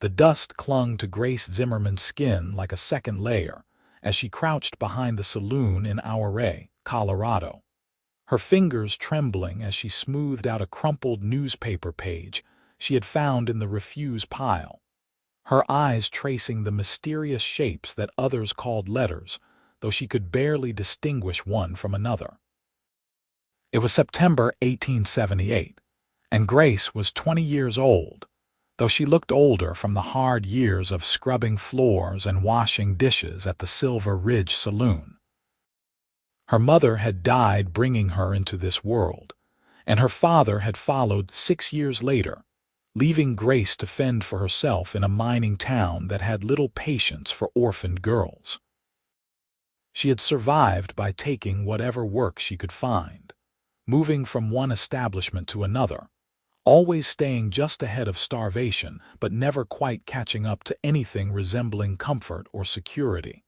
The dust clung to Grace Zimmerman's skin like a second layer as she crouched behind the saloon in Ouray, Colorado, her fingers trembling as she smoothed out a crumpled newspaper page she had found in the refuse pile, her eyes tracing the mysterious shapes that others called letters, though she could barely distinguish one from another. It was September 1878, and Grace was 20 years old, though she looked older from the hard years of scrubbing floors and washing dishes at the Silver Ridge Saloon. Her mother had died bringing her into this world, and her father had followed 6 years later, leaving Grace to fend for herself in a mining town that had little patience for orphaned girls. She had survived by taking whatever work she could find, moving from one establishment to another, always staying just ahead of starvation but never quite catching up to anything resembling comfort or security.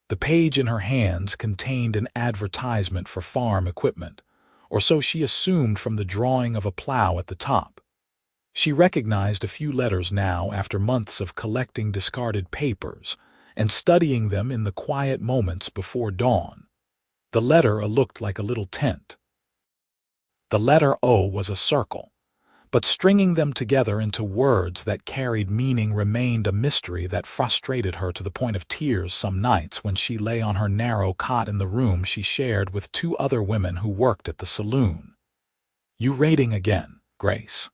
The page in her hands contained an advertisement for farm equipment, or so she assumed from the drawing of a plow at the top. She recognized a few letters now after months of collecting discarded papers and studying them in the quiet moments before dawn. The letter A looked like a little tent. The letter O was a circle, but stringing them together into words that carried meaning remained a mystery that frustrated her to the point of tears some nights when she lay on her narrow cot in the room she shared with 2 other women who worked at the saloon. "You raiding again, Grace?"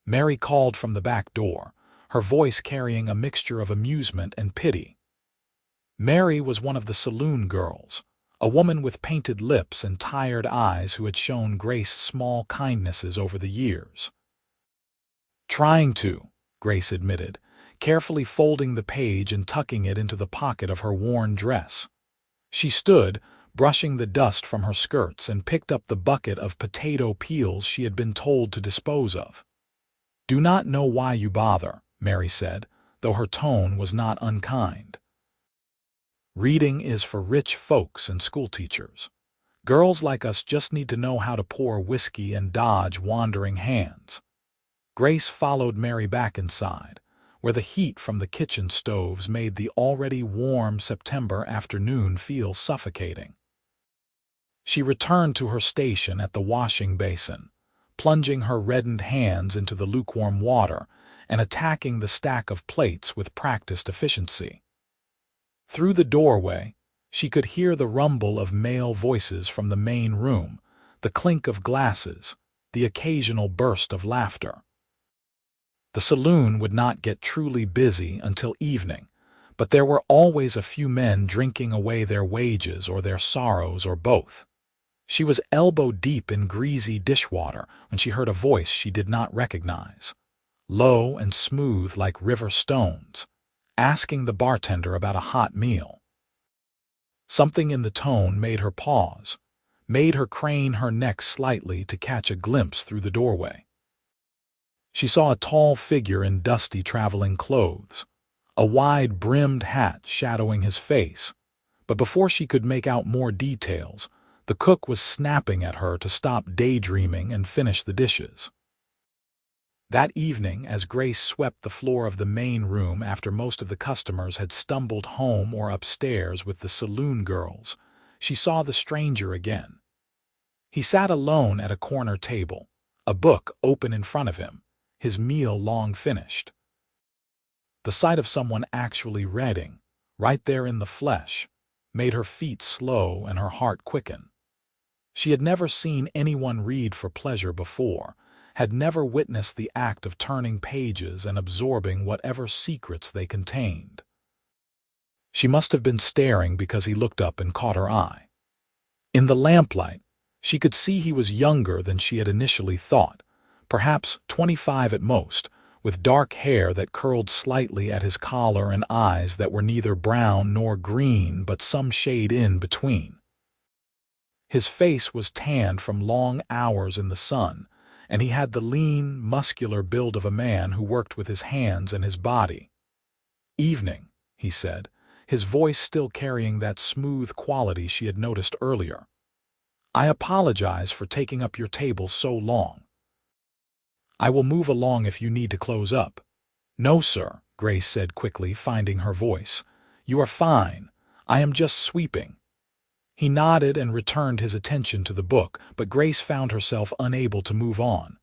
Mary called from the back door, her voice carrying a mixture of amusement and pity. Mary was one of the saloon girls, a woman with painted lips and tired eyes who had shown Grace small kindnesses over the years. "Trying to," Grace admitted, carefully folding the page and tucking it into the pocket of her worn dress. She stood, brushing the dust from her skirts, and picked up the bucket of potato peels she had been told to dispose of. "Do not know why you bother," Mary said, though her tone was not unkind. "Reading is for rich folks and schoolteachers. Girls like us just need to know how to pour whiskey and dodge wandering hands." Grace followed Mary back inside, where the heat from the kitchen stoves made the already warm September afternoon feel suffocating. She returned to her station at the washing basin, plunging her reddened hands into the lukewarm water and attacking the stack of plates with practiced efficiency. Through the doorway, she could hear the rumble of male voices from the main room, the clink of glasses, the occasional burst of laughter. The saloon would not get truly busy until evening, but there were always a few men drinking away their wages or their sorrows or both. She was elbow-deep in greasy dishwater when she heard a voice she did not recognize, low and smooth like river stones, asking the bartender about a hot meal. Something in the tone made her pause, made her crane her neck slightly to catch a glimpse through the doorway. She saw a tall figure in dusty traveling clothes, a wide-brimmed hat shadowing his face, but before she could make out more details, the cook was snapping at her to stop daydreaming and finish the dishes. That evening, as Grace swept the floor of the main room after most of the customers had stumbled home or upstairs with the saloon girls, she saw the stranger again. He sat alone at a corner table, a book open in front of him, his meal long finished. The sight of someone actually reading, right there in the flesh, made her feet slow and her heart quicken. She had never seen anyone read for pleasure before, had never witnessed the act of turning pages and absorbing whatever secrets they contained. She must have been staring because he looked up and caught her eye. In the lamplight, she could see he was younger than she had initially thought, perhaps 25 at most, with dark hair that curled slightly at his collar and eyes that were neither brown nor green but some shade in between. His face was tanned from long hours in the sun, and he had the lean, muscular build of a man who worked with his hands and his body. "Evening," he said, his voice still carrying that smooth quality she had noticed earlier. "I apologize for taking up your table so long." I will move along if you need to close up." "No, sir," Grace said quickly, finding her voice. "You are fine. I am just sweeping." He nodded and returned his attention to the book, but Grace found herself unable to move on.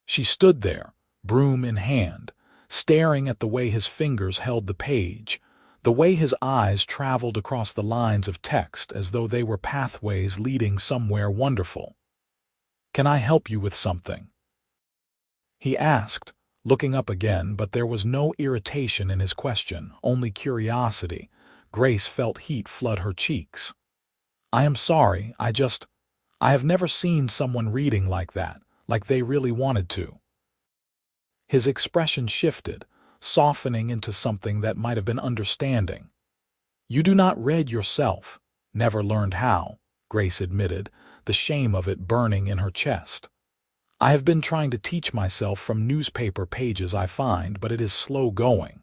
She stood there, broom in hand, staring at the way his fingers held the page, the way his eyes traveled across the lines of text as though they were pathways leading somewhere wonderful. "Can I help you with something?" he asked, looking up again, but there was no irritation in his question, only curiosity. Grace felt heat flood her cheeks. "I am sorry, I have never seen someone reading like that, like they really wanted to." His expression shifted, softening into something that might have been understanding. "You do not read yourself, never learned how," Grace admitted, the shame of it burning in her chest. "I have been trying to teach myself from newspaper pages I find, but it is slow going."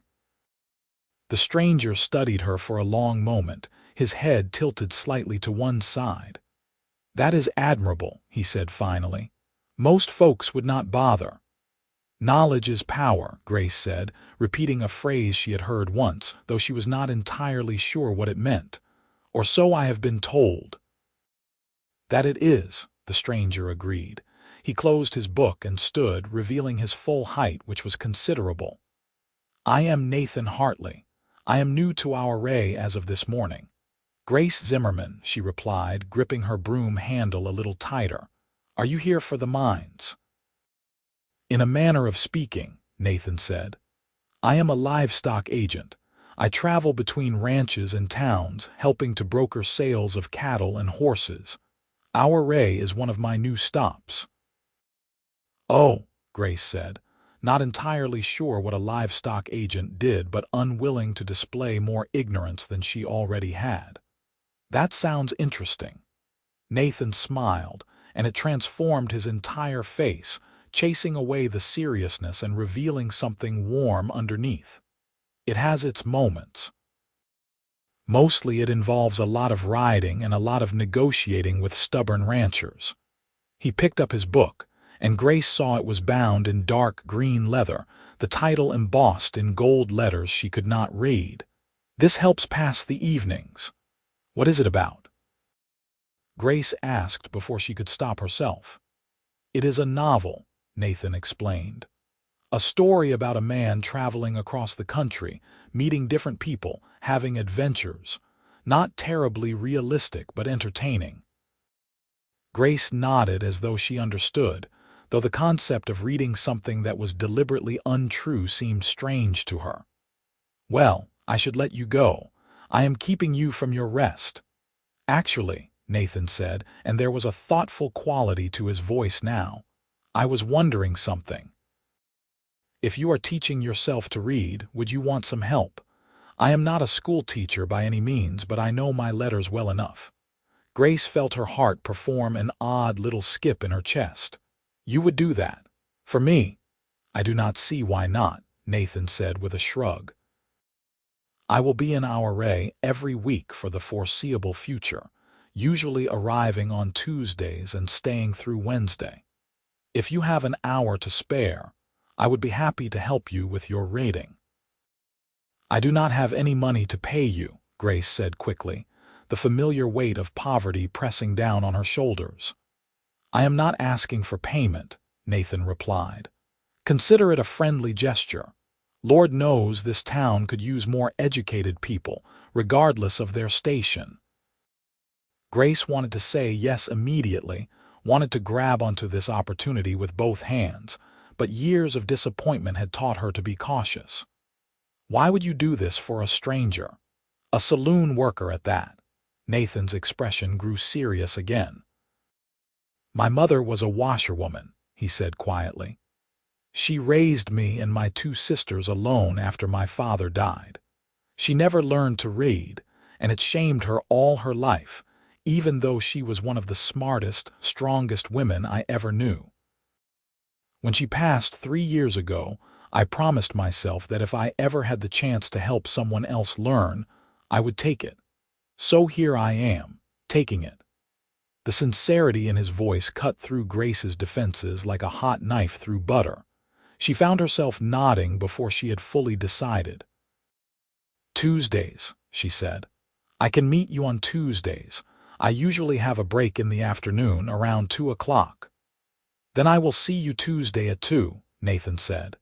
The stranger studied her for a long moment, his head tilted slightly to one side. "That is admirable," he said finally. "Most folks would not bother." "Knowledge is power," Grace said, repeating a phrase she had heard once, though she was not entirely sure what it meant. "Or so I have been told." "That it is," the stranger agreed. He closed his book and stood, revealing his full height, which was considerable. "I am Nathan Hartley. I am new to our array as of this morning." "Grace Zimmerman," she replied, gripping her broom handle a little tighter. "Are you here for the mines?" "In a manner of speaking," Nathan said. "I am a livestock agent. I travel between ranches and towns, helping to broker sales of cattle and horses. Our array is one of my new stops." "Oh," Grace said, not entirely sure what a livestock agent did, but unwilling to display more ignorance than she already had. "That sounds interesting." Nathan smiled, and it transformed his entire face, chasing away the seriousness and revealing something warm underneath. "It has its moments. Mostly it involves a lot of riding and a lot of negotiating with stubborn ranchers." He picked up his book, and Grace saw it was bound in dark green leather, the title embossed in gold letters she could not read. "This helps pass the evenings." "What is it about?" Grace asked before she could stop herself. "It is a novel," Nathan explained. "A story about a man traveling across the country, meeting different people, having adventures. Not terribly realistic, but entertaining." Grace nodded as though she understood, though the concept of reading something that was deliberately untrue seemed strange to her. "Well, I should let you go. I am keeping you from your rest." "Actually," Nathan said, and there was a thoughtful quality to his voice now, "I was wondering something. If you are teaching yourself to read, would you want some help? I am not a school teacher by any means, but I know my letters well enough." Grace felt her heart perform an odd little skip in her chest. "You would do that? For me?" "I do not see why not," Nathan said with a shrug. "I will be in our array every week for the foreseeable future, usually arriving on Tuesdays and staying through Wednesday. If you have an hour to spare, I would be happy to help you with your rating." "I do not have any money to pay you," Grace said quickly, the familiar weight of poverty pressing down on her shoulders. "I am not asking for payment," Nathan replied. "Consider it a friendly gesture. Lord knows this town could use more educated people, regardless of their station." Grace wanted to say yes immediately, wanted to grab onto this opportunity with both hands, but years of disappointment had taught her to be cautious. "Why would you do this for a stranger? A saloon worker at that?" Nathan's expression grew serious again. "My mother was a washerwoman," he said quietly. "She raised me and my two sisters alone after my father died. She never learned to read, and it shamed her all her life, even though she was one of the smartest, strongest women I ever knew. When she passed 3 years ago, I promised myself that if I ever had the chance to help someone else learn, I would take it. So here I am, taking it." The sincerity in his voice cut through Grace's defenses like a hot knife through butter. She found herself nodding before she had fully decided. "Tuesdays," she said. "I can meet you on Tuesdays. I usually have a break in the afternoon, around 2 o'clock." "Then I will see you Tuesday at 2, Nathan said.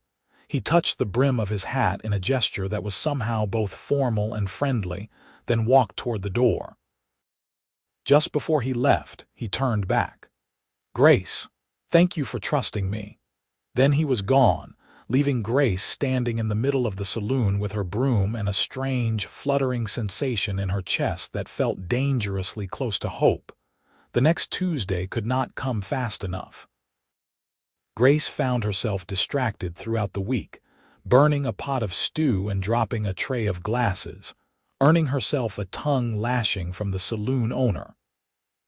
He touched the brim of his hat in a gesture that was somehow both formal and friendly, then walked toward the door. Just before he left, he turned back. "Grace, thank you for trusting me." Then he was gone, leaving Grace standing in the middle of the saloon with her broom and a strange, fluttering sensation in her chest that felt dangerously close to hope. The next Tuesday could not come fast enough. Grace found herself distracted throughout the week, burning a pot of stew and dropping a tray of glasses, earning herself a tongue lashing from the saloon owner.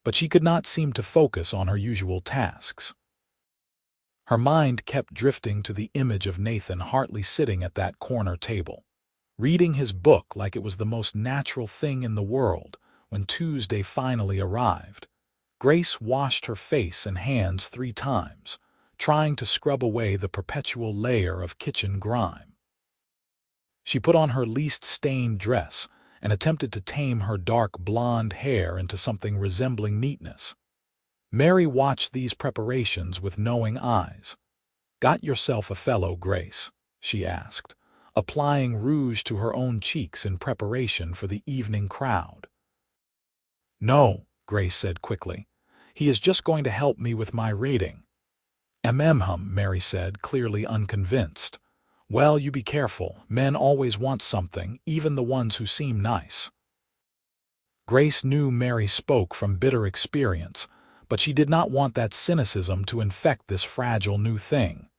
But she could not seem to focus on her usual tasks. Her mind kept drifting to the image of Nathan Hartley sitting at that corner table, reading his book like it was the most natural thing in the world. When Tuesday finally arrived, Grace washed her face and hands 3 times, trying to scrub away the perpetual layer of kitchen grime. She put on her least stained dress and attempted to tame her dark blonde hair into something resembling neatness. Mary watched these preparations with knowing eyes. "Got yourself a fellow, Grace?" she asked, applying rouge to her own cheeks in preparation for the evening crowd. "No," Grace said quickly. "He is just going to help me with my rating." Mary said, clearly unconvinced. "Well, you be careful. Men always want something, even the ones who seem nice." Grace knew Mary spoke from bitter experience, but she did not want that cynicism to infect this fragile new thing.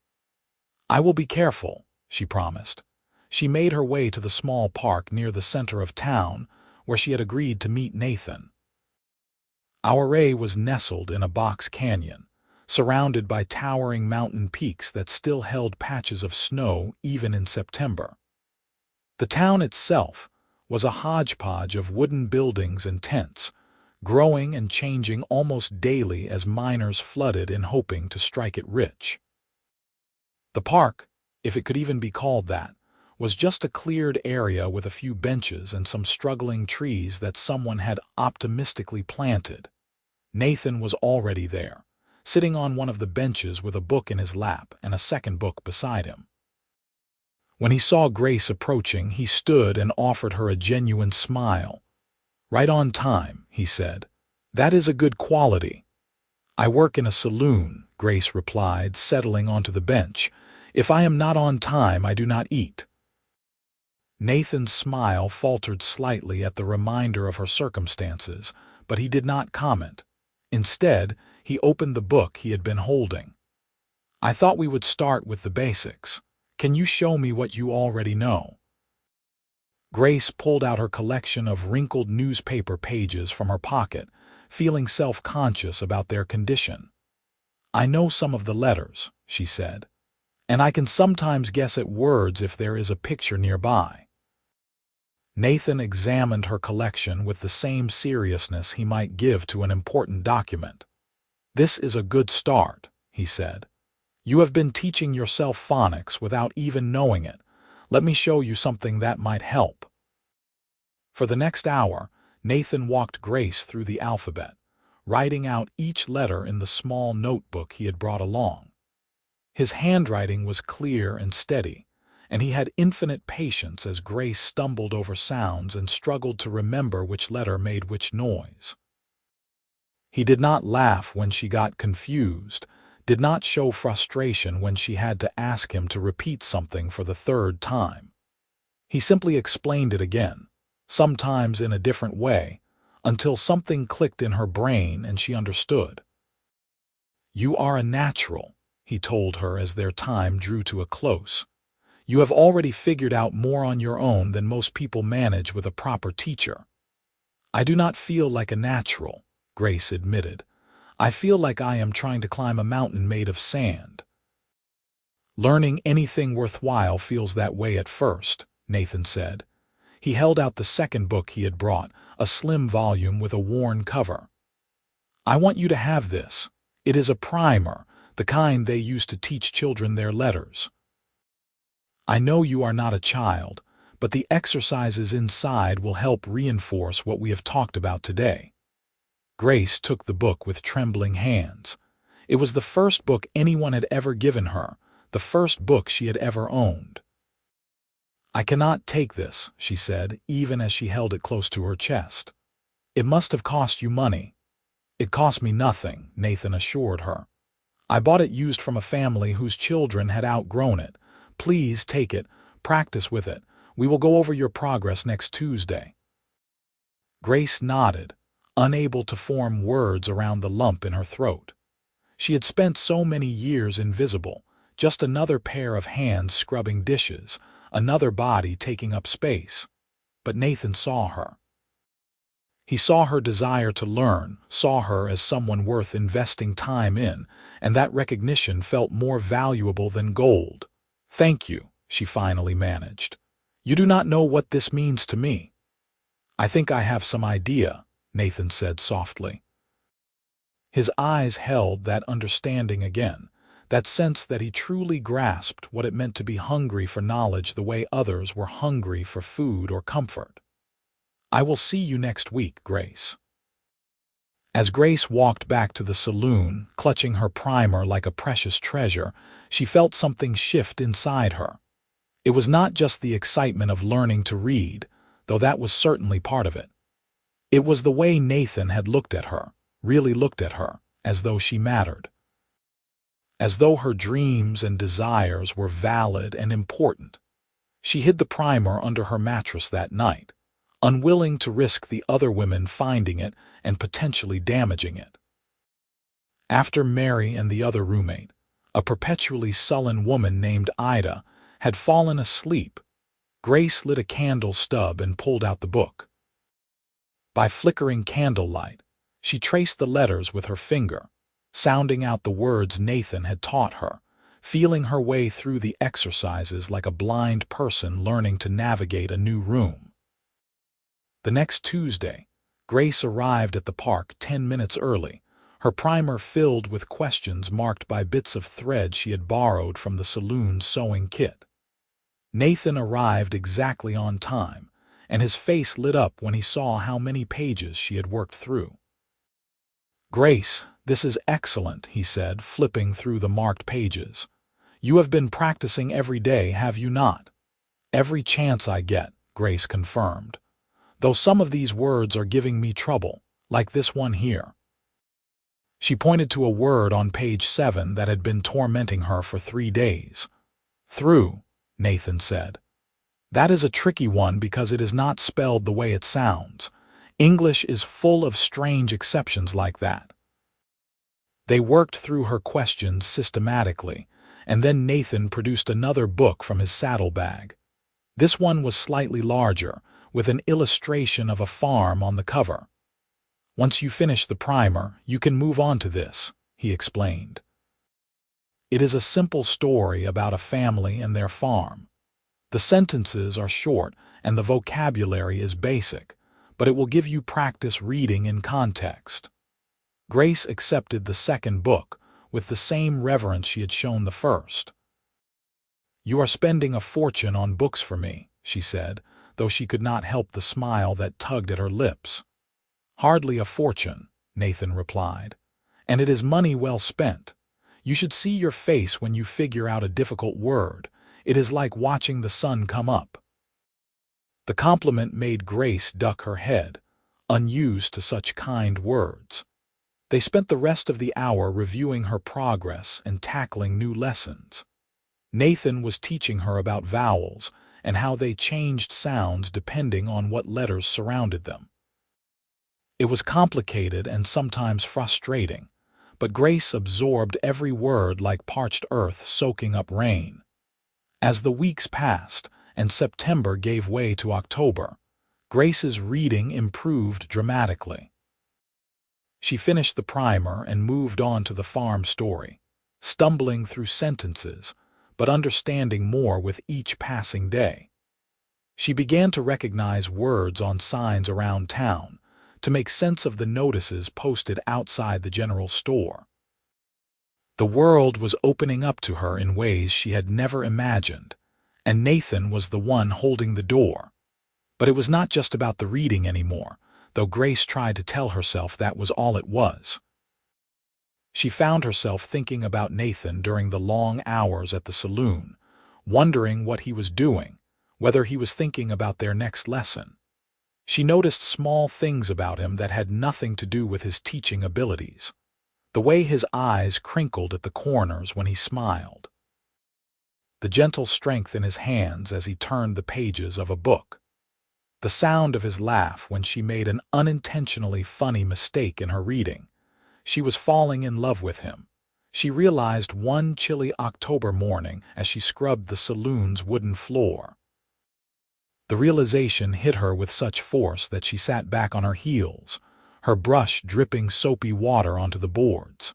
"I will be careful," she promised. She made her way to the small park near the center of town, where she had agreed to meet Nathan. Auray was nestled in a box canyon, surrounded by towering mountain peaks that still held patches of snow even in September. The town itself was a hodgepodge of wooden buildings and tents, growing and changing almost daily as miners flooded in hoping to strike it rich. The park, if it could even be called that, was just a cleared area with a few benches and some struggling trees that someone had optimistically planted. Nathan was already there, sitting on one of the benches with a book in his lap and a second book beside him. When he saw Grace approaching, he stood and offered her a genuine smile. "Right on time," he said. "That is a good quality." "I work in a saloon," Grace replied, settling onto the bench. "If I am not on time, I do not eat." Nathan's smile faltered slightly at the reminder of her circumstances, but he did not comment. Instead, he opened the book he had been holding. "I thought we would start with the basics. Can you show me what you already know?" Grace pulled out her collection of wrinkled newspaper pages from her pocket, feeling self-conscious about their condition. "I know some of the letters," she said, "and I can sometimes guess at words if there is a picture nearby." Nathan examined her collection with the same seriousness he might give to an important document. "This is a good start," he said. "You have been teaching yourself phonics without even knowing it. Let me show you something that might help." For the next hour, Nathan walked Grace through the alphabet, writing out each letter in the small notebook he had brought along. His handwriting was clear and steady, and he had infinite patience as Grace stumbled over sounds and struggled to remember which letter made which noise. He did not laugh when she got confused, did not show frustration when she had to ask him to repeat something for the 3rd time. He simply explained it again, sometimes in a different way, until something clicked in her brain and she understood. "You are a natural," he told her as their time drew to a close. "You have already figured out more on your own than most people manage with a proper teacher." "I do not feel like a natural," Grace admitted. "I feel like I am trying to climb a mountain made of sand." "Learning anything worthwhile feels that way at first," Nathan said. He held out the second book he had brought, a slim volume with a worn cover. I want you to have this. It is a primer, the kind they use to teach children their letters. I know you are not a child, but the exercises inside will help reinforce what we have talked about today. Grace took the book with trembling hands. It was the first book anyone had ever given her, the first book she had ever owned. I cannot take this, she said, even as she held it close to her chest. It must have cost you money. It cost me nothing, Nathan assured her. I bought it used from a family whose children had outgrown it. Please take it, practice with it. We will go over your progress next Tuesday. Grace nodded, unable to form words around the lump in her throat. She had spent so many years invisible, just another pair of hands scrubbing dishes, another body taking up space. But Nathan saw her. He saw her desire to learn, saw her as someone worth investing time in, and that recognition felt more valuable than gold. Thank you, she finally managed. You do not know what this means to me. I think I have some idea, Nathan said softly. His eyes held that understanding again, that sense that he truly grasped what it meant to be hungry for knowledge the way others were hungry for food or comfort. I will see you next week, Grace. As Grace walked back to the saloon, clutching her primer like a precious treasure, she felt something shift inside her. It was not just the excitement of learning to read, though that was certainly part of it. It was the way Nathan had looked at her, really looked at her, as though she mattered. As though her dreams and desires were valid and important. She hid the primer under her mattress that night, unwilling to risk the other women finding it and potentially damaging it. After Mary and the other roommate, a perpetually sullen woman named Ida, had fallen asleep, Grace lit a candle stub and pulled out the book. By flickering candlelight, she traced the letters with her finger, sounding out the words Nathan had taught her, feeling her way through the exercises like a blind person learning to navigate a new room. The next Tuesday, Grace arrived at the park 10 minutes early, her primer filled with questions marked by bits of thread she had borrowed from the saloon's sewing kit. Nathan arrived exactly on time, and his face lit up when he saw how many pages she had worked through. Grace, this is excellent, he said, flipping through the marked pages. You have been practicing every day, have you not? Every chance I get, Grace confirmed. Though some of these words are giving me trouble, like this one here. She pointed to a word on page 7 that had been tormenting her for 3 days. Through, Nathan said. That is a tricky one because it is not spelled the way it sounds. English is full of strange exceptions like that. They worked through her questions systematically, and then Nathan produced another book from his saddlebag. This one was slightly larger, with an illustration of a farm on the cover. Once you finish the primer, you can move on to this, he explained. It is a simple story about a family and their farm. The sentences are short and the vocabulary is basic, but it will give you practice reading in context. Grace accepted the second book with the same reverence she had shown the first. You are spending a fortune on books for me, she said, though she could not help the smile that tugged at her lips. Hardly a fortune, Nathan replied, and it is money well spent. You should see your face when you figure out a difficult word. It is like watching the sun come up. The compliment made Grace duck her head, unused to such kind words. They spent the rest of the hour reviewing her progress and tackling new lessons. Nathan was teaching her about vowels and how they changed sounds depending on what letters surrounded them. It was complicated and sometimes frustrating, but Grace absorbed every word like parched earth soaking up rain. As the weeks passed and September gave way to October, Grace's reading improved dramatically. She finished the primer and moved on to the farm story, stumbling through sentences, but understanding more with each passing day. She began to recognize words on signs around town, to make sense of the notices posted outside the general store. The world was opening up to her in ways she had never imagined, and Nathan was the one holding the door. But it was not just about the reading anymore, though Grace tried to tell herself that was all it was. She found herself thinking about Nathan during the long hours at the saloon, wondering what he was doing, whether he was thinking about their next lesson. She noticed small things about him that had nothing to do with his teaching abilities. The way his eyes crinkled at the corners when he smiled. The gentle strength in his hands as he turned the pages of a book. The sound of his laugh when she made an unintentionally funny mistake in her reading. She was falling in love with him. She realized one chilly October morning as she scrubbed the saloon's wooden floor. The realization hit her with such force that she sat back on her heels, her brush dripping soapy water onto the boards.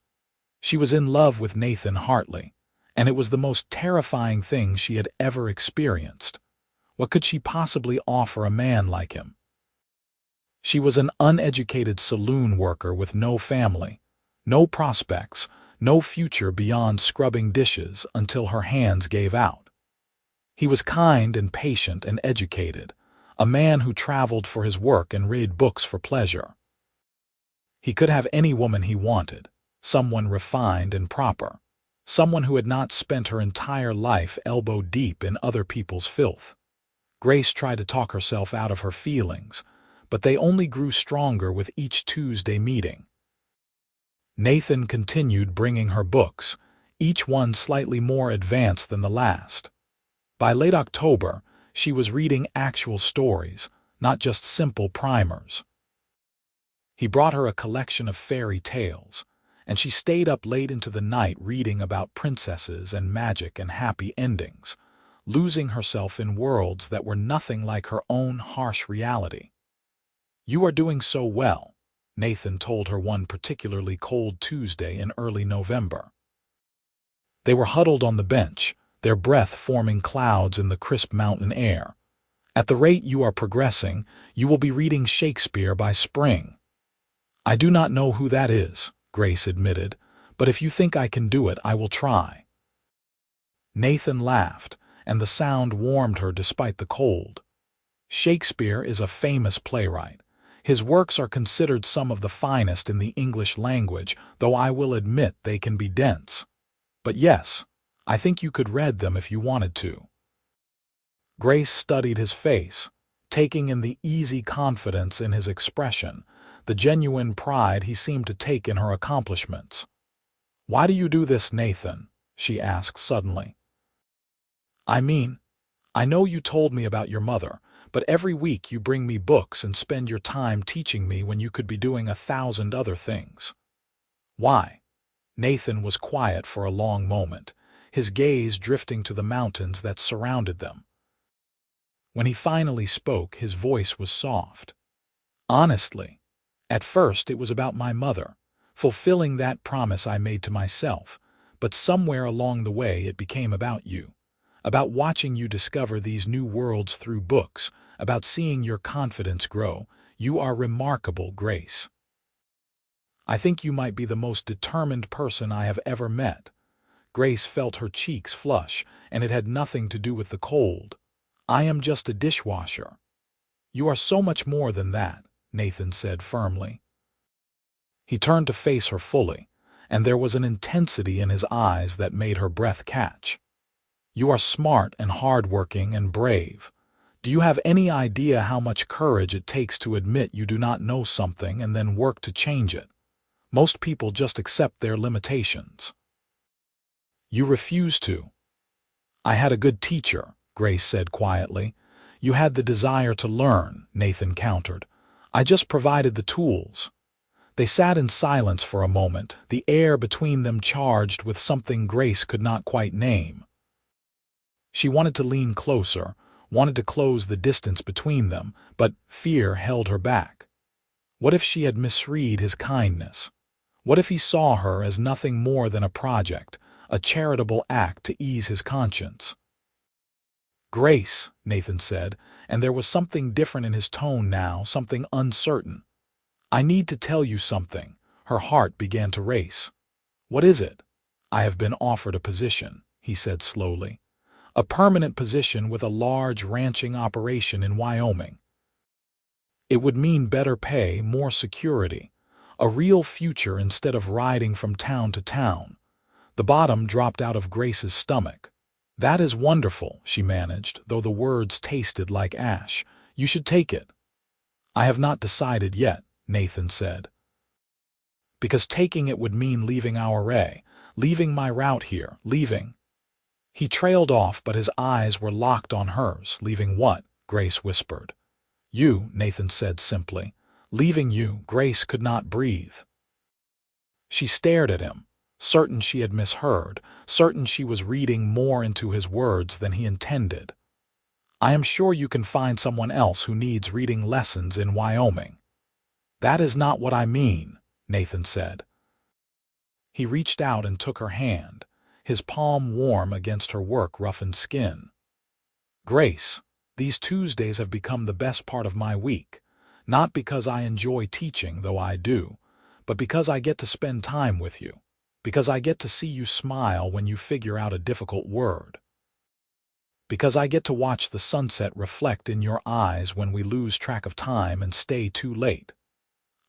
She was in love with Nathan Hartley, and it was the most terrifying thing she had ever experienced. What could she possibly offer a man like him? She was an uneducated saloon worker with no family, no prospects, no future beyond scrubbing dishes until her hands gave out. He was kind and patient and educated, a man who traveled for his work and read books for pleasure. He could have any woman he wanted, someone refined and proper, someone who had not spent her entire life elbow-deep in other people's filth. Grace tried to talk herself out of her feelings, but they only grew stronger with each Tuesday meeting. Nathan continued bringing her books, each one slightly more advanced than the last. By late October, she was reading actual stories, not just simple primers. He brought her a collection of fairy tales, and she stayed up late into the night reading about princesses and magic and happy endings, losing herself in worlds that were nothing like her own harsh reality. "You are doing so well," Nathan told her one particularly cold Tuesday in early November. They were huddled on the bench, their breath forming clouds in the crisp mountain air. "At the rate you are progressing, you will be reading Shakespeare by spring." "I do not know who that is," Grace admitted, "but if you think I can do it, I will try." Nathan laughed, and the sound warmed her despite the cold. Shakespeare is a famous playwright. His works are considered some of the finest in the English language, though I will admit they can be dense. But yes, I think you could read them if you wanted to. Grace studied his face, taking in the easy confidence in his expression, the genuine pride he seemed to take in her accomplishments. "Why do you do this, Nathan?" she asked suddenly. "I mean, I know you told me about your mother, but every week you bring me books and spend your time teaching me when you could be doing 1,000 other things." "Why?" Nathan was quiet for a long moment, his gaze drifting to the mountains that surrounded them. When he finally spoke, his voice was soft. "Honestly, at first it was about my mother, fulfilling that promise I made to myself, but somewhere along the way it became about you. About watching you discover these new worlds through books, about seeing your confidence grow. You are remarkable, Grace. I think you might be the most determined person I have ever met." Grace felt her cheeks flush, and it had nothing to do with the cold. "I am just a dishwasher." "You are so much more than that," Nathan said firmly. He turned to face her fully, and there was an intensity in his eyes that made her breath catch. "You are smart and hardworking and brave. Do you have any idea how much courage it takes to admit you do not know something and then work to change it? Most people just accept their limitations. You refuse to." "I had a good teacher," Grace said quietly. "You had the desire to learn," Nathan countered. "I just provided the tools." They sat in silence for a moment, the air between them charged with something Grace could not quite name. She wanted to lean closer, wanted to close the distance between them, but fear held her back. What if she had misread his kindness? What if he saw her as nothing more than a project, a charitable act to ease his conscience? "Grace," Nathan said, and there was something different in his tone now, something uncertain. I need to tell you something. Her heart began to race. What is it? I have been offered a position, he said slowly. A permanent position with a large ranching operation in Wyoming. It would mean better pay, more security, a real future instead of riding from town to town. The bottom dropped out of Grace's stomach. That is wonderful, she managed, though the words tasted like ash. You should take it. I have not decided yet, Nathan said. Because taking it would mean leaving our Ray, leaving my route here, leaving. He trailed off, but his eyes were locked on hers. Leaving what? Grace whispered. You, Nathan said simply. Leaving you. Grace could not breathe. She stared at him, certain she had misheard, certain she was reading more into his words than he intended. I am sure you can find someone else who needs reading lessons in Wyoming. That is not what I mean, Nathan said. He reached out and took her hand, his palm warm against her work-roughened skin. Grace, these Tuesdays have become the best part of my week, not because I enjoy teaching, though I do, but because I get to spend time with you, because I get to see you smile when you figure out a difficult word, because I get to watch the sunset reflect in your eyes when we lose track of time and stay too late.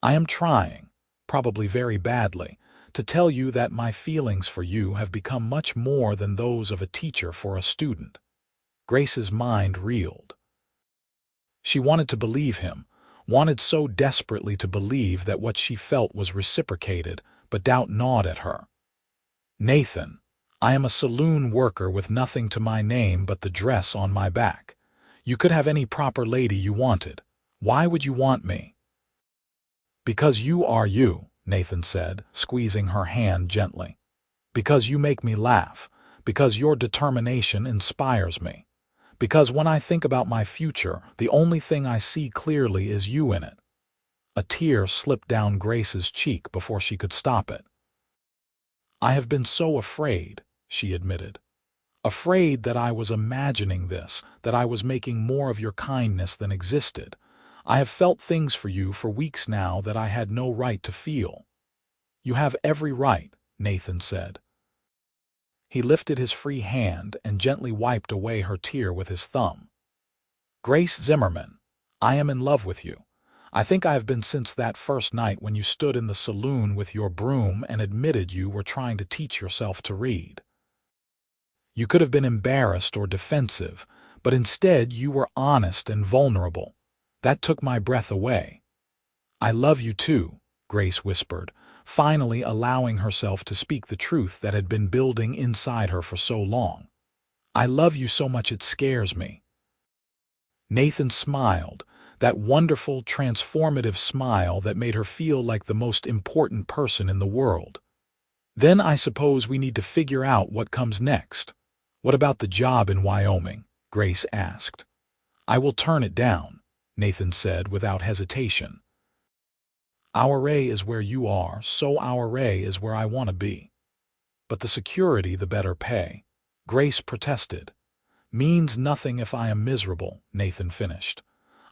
I am trying, probably very badly, to tell you that my feelings for you have become much more than those of a teacher for a student. Grace's mind reeled. She wanted to believe him, wanted so desperately to believe that what she felt was reciprocated, but doubt gnawed at her. Nathan, I am a saloon worker with nothing to my name but the dress on my back. You could have any proper lady you wanted. Why would you want me? Because you are you, Nathan said, squeezing her hand gently. Because you make me laugh, because your determination inspires me. Because when I think about my future, the only thing I see clearly is you in it. A tear slipped down Grace's cheek before she could stop it. I have been so afraid, she admitted. Afraid that I was imagining this, that I was making more of your kindness than existed. I have felt things for you for weeks now that I had no right to feel. You have every right, Nathan said. He lifted his free hand and gently wiped away her tear with his thumb. Grace Zimmerman, I am in love with you. I think I have been since that first night when you stood in the saloon with your broom and admitted you were trying to teach yourself to read. You could have been embarrassed or defensive, but instead you were honest and vulnerable. That took my breath away. I love you too, Grace whispered, finally allowing herself to speak the truth that had been building inside her for so long. I love you so much it scares me. Nathan smiled, that wonderful, transformative smile that made her feel like the most important person in the world. Then I suppose we need to figure out what comes next. What about the job in Wyoming? Grace asked. I will turn it down, Nathan said without hesitation. Our Ray is where you are, so our Ray is where I want to be. But the security, the better pay. Grace protested. Means nothing if I am miserable, Nathan finished.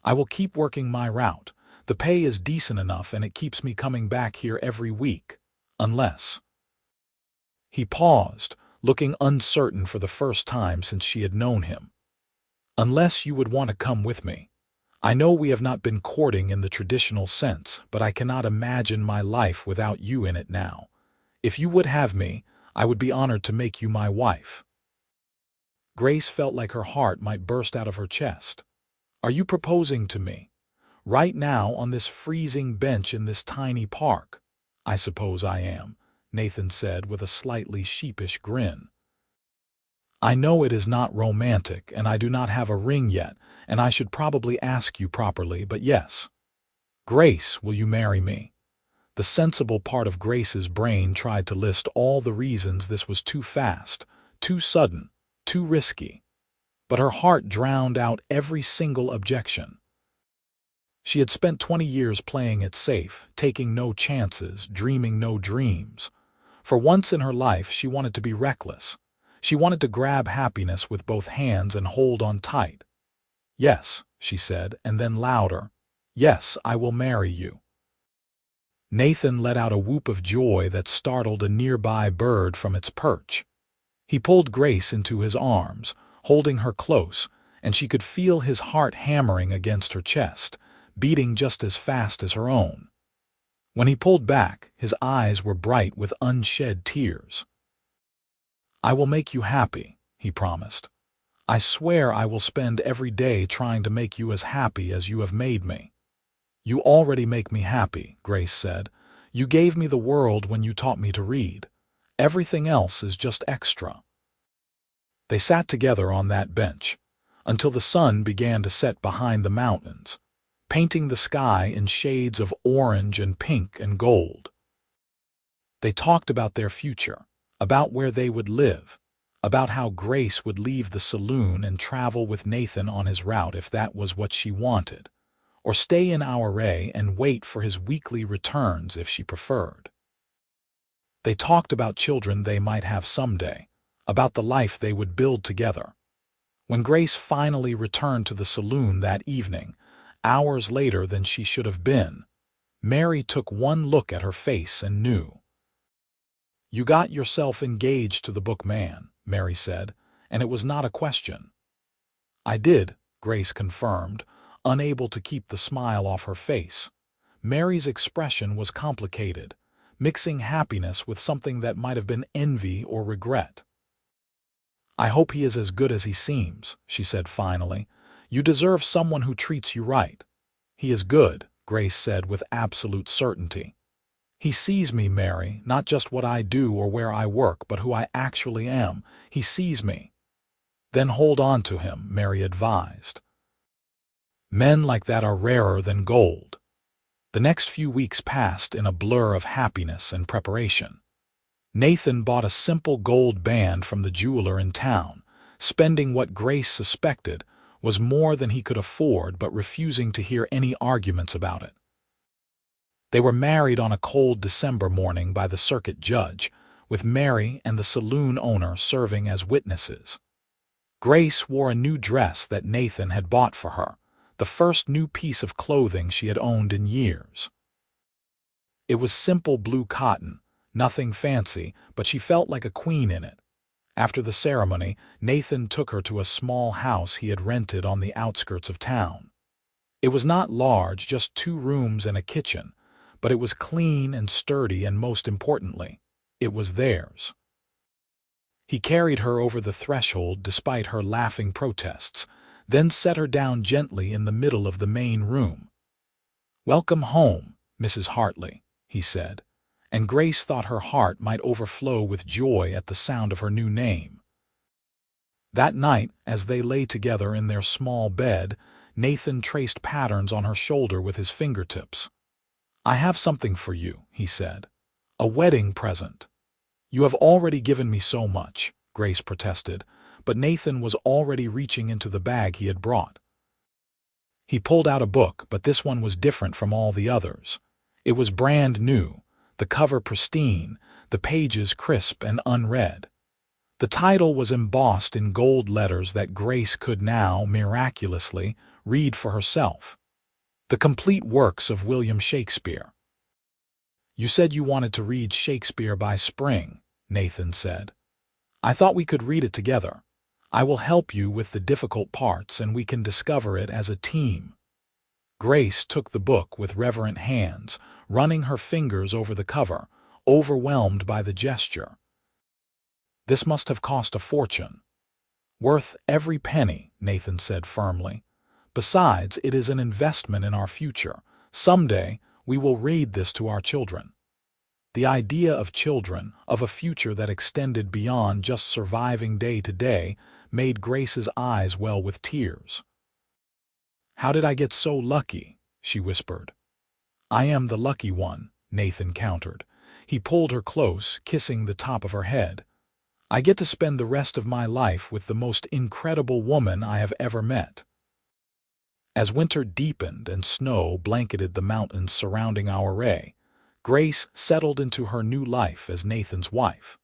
I will keep working my route. The pay is decent enough and it keeps me coming back here every week. Unless. He paused, looking uncertain for the first time since she had known him. Unless you would want to come with me. I know we have not been courting in the traditional sense, but I cannot imagine my life without you in it now. If you would have me, I would be honored to make you my wife. Grace felt like her heart might burst out of her chest. Are you proposing to me? Right now on this freezing bench in this tiny park? I suppose I am, Nathan said with a slightly sheepish grin. I know it is not romantic and I do not have a ring yet, and I should probably ask you properly, but yes. Grace, will you marry me? The sensible part of Grace's brain tried to list all the reasons this was too fast, too sudden, too risky. But her heart drowned out every single objection. She had spent 20 years playing it safe, taking no chances, dreaming no dreams. For once in her life, she wanted to be reckless. She wanted to grab happiness with both hands and hold on tight. Yes, she said, and then louder. Yes, I will marry you. Nathan let out a whoop of joy that startled a nearby bird from its perch. He pulled Grace into his arms, holding her close, and she could feel his heart hammering against her chest, beating just as fast as her own. When he pulled back, his eyes were bright with unshed tears. "I will make you happy," he promised. "I swear I will spend every day trying to make you as happy as you have made me." "You already make me happy," Grace said. "You gave me the world when you taught me to read. Everything else is just extra." They sat together on that bench until the sun began to set behind the mountains, painting the sky in shades of orange and pink and gold. They talked about their future, about where they would live, about how Grace would leave the saloon and travel with Nathan on his route if that was what she wanted, or stay in our and wait for his weekly returns if she preferred. They talked about children they might have someday, about the life they would build together. When Grace finally returned to the saloon that evening, hours later than she should have been, Mary took one look at her face and knew. "You got yourself engaged to the bookman," Mary said, and it was not a question. "I did," Grace confirmed, unable to keep the smile off her face. Mary's expression was complicated, mixing happiness with something that might have been envy or regret. "I hope he is as good as he seems," she said finally. "You deserve someone who treats you right." "He is good," Grace said with absolute certainty. "He sees me, Mary, not just what I do or where I work, but who I actually am. He sees me." "Then hold on to him," Mary advised. "Men like that are rarer than gold." The next few weeks passed in a blur of happiness and preparation. Nathan bought a simple gold band from the jeweler in town, spending what Grace suspected was more than he could afford but refusing to hear any arguments about it. They were married on a cold December morning by the circuit judge, with Mary and the saloon owner serving as witnesses. Grace wore a new dress that Nathan had bought for her, the first new piece of clothing she had owned in years. It was simple blue cotton, nothing fancy, but she felt like a queen in it. After the ceremony, Nathan took her to a small house he had rented on the outskirts of town. It was not large, just 2 rooms and a kitchen, but it was clean and sturdy, and most importantly, it was theirs. He carried her over the threshold despite her laughing protests, then set her down gently in the middle of the main room. "Welcome home, Mrs. Hartley," he said, and Grace thought her heart might overflow with joy at the sound of her new name. That night, as they lay together in their small bed, Nathan traced patterns on her shoulder with his fingertips. "I have something for you," he said. "A wedding present." "You have already given me so much," Grace protested, but Nathan was already reaching into the bag he had brought. He pulled out a book, but this one was different from all the others. It was brand new, the cover pristine, the pages crisp and unread. The title was embossed in gold letters that Grace could now, miraculously, read for herself. "The Complete Works of William Shakespeare." "You said you wanted to read Shakespeare by spring," Nathan said. "I thought we could read it together. I will help you with the difficult parts and we can discover it as a team." Grace took the book with reverent hands, running her fingers over the cover, overwhelmed by the gesture. "This must have cost a fortune." "Worth every penny," Nathan said firmly. "Besides, it is an investment in our future. Someday, we will read this to our children." The idea of children, of a future that extended beyond just surviving day to day, made Grace's eyes well with tears. "How did I get so lucky?" she whispered. "I am the lucky one," Nathan countered. He pulled her close, kissing the top of her head. "I get to spend the rest of my life with the most incredible woman I have ever met." As winter deepened and snow blanketed the mountains surrounding our Grace settled into her new life as Nathan's wife.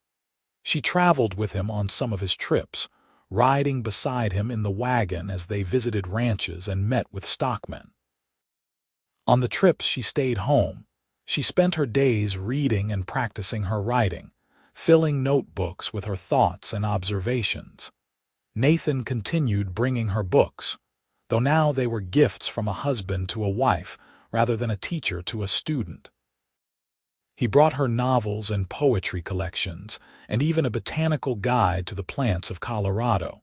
She traveled with him on some of his trips, riding beside him in the wagon as they visited ranches and met with stockmen. On the trips she stayed home, She spent her days reading and practicing her writing, filling notebooks with her thoughts and observations. Nathan continued bringing her books, though now they were gifts from a husband to a wife rather than a teacher to a student. He brought her novels and poetry collections, and even a botanical guide to the plants of Colorado.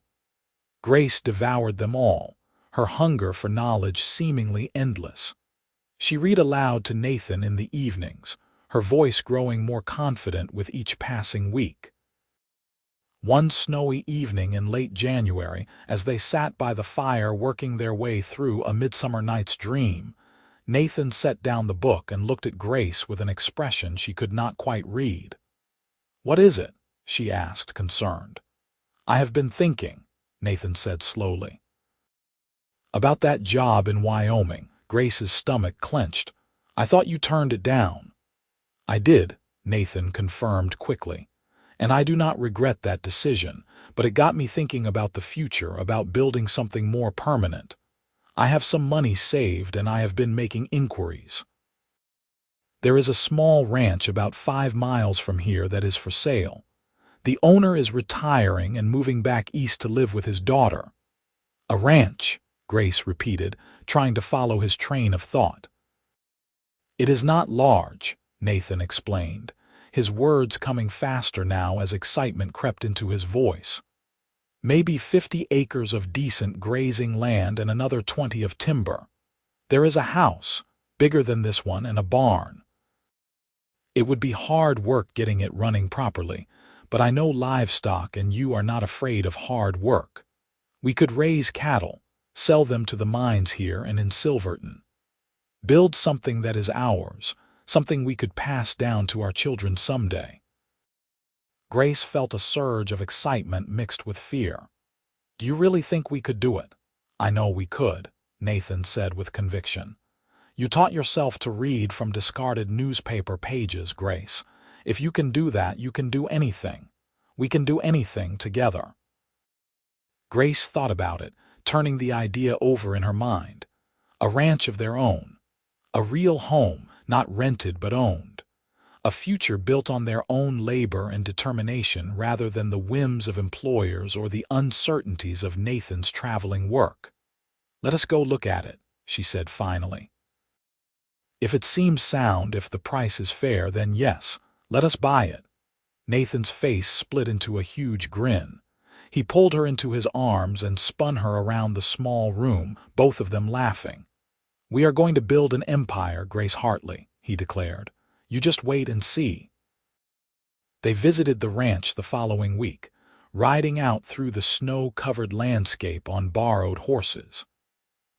Grace devoured them all, her hunger for knowledge seemingly endless. She read aloud to Nathan in the evenings, her voice growing more confident with each passing week. One snowy evening in late January, as they sat by the fire working their way through A Midsummer Night's Dream, Nathan set down the book and looked at Grace with an expression she could not quite read. "What is it?" she asked, concerned. "I have been thinking," Nathan said slowly. "About that job in Wyoming." Grace's stomach clenched. "I thought you turned it down." "I did," Nathan confirmed quickly. "And I do not regret that decision, but it got me thinking about the future, about building something more permanent. I have some money saved and I have been making inquiries. There is a small ranch about 5 miles from here that is for sale. The owner is retiring and moving back east to live with his daughter." "A ranch," Grace repeated, trying to follow his train of thought. "It is not large," Nathan explained, his words coming faster now as excitement crept into his voice. "Maybe 50 acres of decent grazing land and another 20 of timber. There is a house, bigger than this one, and a barn. It would be hard work getting it running properly, but I know livestock and you are not afraid of hard work. We could raise cattle, sell them to the mines here and in Silverton. Build something that is ours, something we could pass down to our children someday." Grace felt a surge of excitement mixed with fear. "Do you really think we could do it?" "I know we could," Nathan said with conviction. "You taught yourself to read from discarded newspaper pages, Grace. If you can do that, you can do anything. We can do anything together." Grace thought about it, turning the idea over in her mind. A ranch of their own. A real home, not rented but owned. A future built on their own labor and determination rather than the whims of employers or the uncertainties of Nathan's traveling work. "Let us go look at it," she said finally. "If it seems sound, if the price is fair, then yes, let us buy it." Nathan's face split into a huge grin. He pulled her into his arms and spun her around the small room, both of them laughing. "We are going to build an empire, Grace Hartley," he declared. "You just wait and see." They visited the ranch the following week, riding out through the snow-covered landscape on borrowed horses.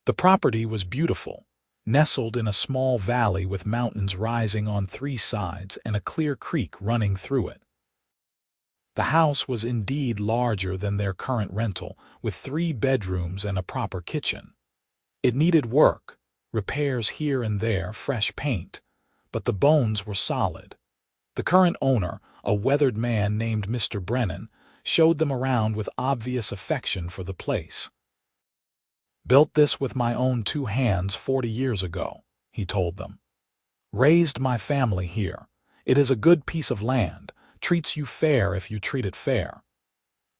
The property was beautiful, nestled in a small valley with mountains rising on 3 sides and a clear creek running through it. The house was indeed larger than their current rental, with 3 bedrooms and a proper kitchen. It needed work, repairs here and there, fresh paint, but the bones were solid. The current owner, a weathered man named Mr. Brennan, showed them around with obvious affection for the place. "Built this with my own 2 hands 40 years ago," he told them. "Raised my family here. It is a good piece of land, treats you fair if you treat it fair."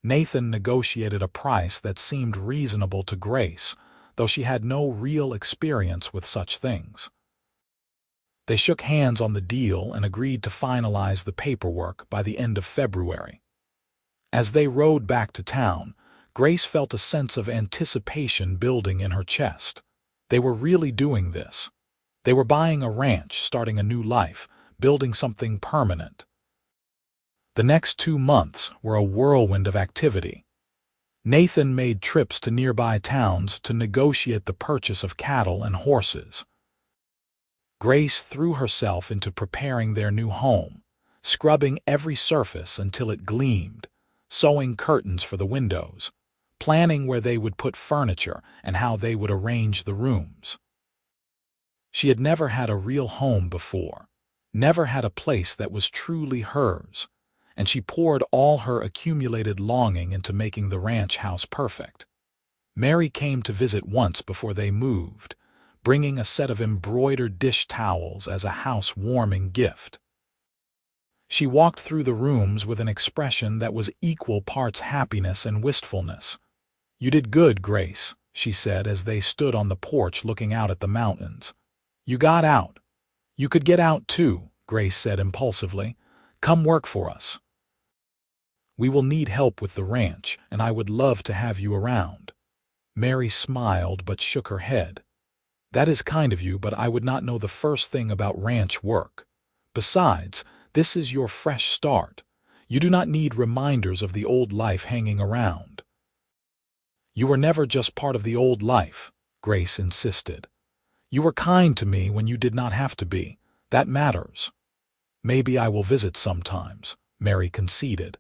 Nathan negotiated a price that seemed reasonable to Grace, though she had no real experience with such things. They shook hands on the deal and agreed to finalize the paperwork by the end of February. As they rode back to town, Grace felt a sense of anticipation building in her chest. They were really doing this. They were buying a ranch, starting a new life, building something permanent. The next 2 months were a whirlwind of activity. Nathan made trips to nearby towns to negotiate the purchase of cattle and horses. Grace threw herself into preparing their new home, scrubbing every surface until it gleamed, sewing curtains for the windows, planning where they would put furniture and how they would arrange the rooms. She had never had a real home before, never had a place that was truly hers, and she poured all her accumulated longing into making the ranch house perfect. Mary came to visit once before they moved, bringing a set of embroidered dish towels as a house-warming gift. She walked through the rooms with an expression that was equal parts happiness and wistfulness. "You did good, Grace," she said as they stood on the porch looking out at the mountains. "You got out." "You could get out too," Grace said impulsively. "Come work for us. We will need help with the ranch, and I would love to have you around." Mary smiled but shook her head. "That is kind of you, but I would not know the first thing about ranch work. Besides, this is your fresh start. You do not need reminders of the old life hanging around." "You were never just part of the old life," Grace insisted. "You were kind to me when you did not have to be. That matters." "Maybe I will visit sometimes," Mary conceded.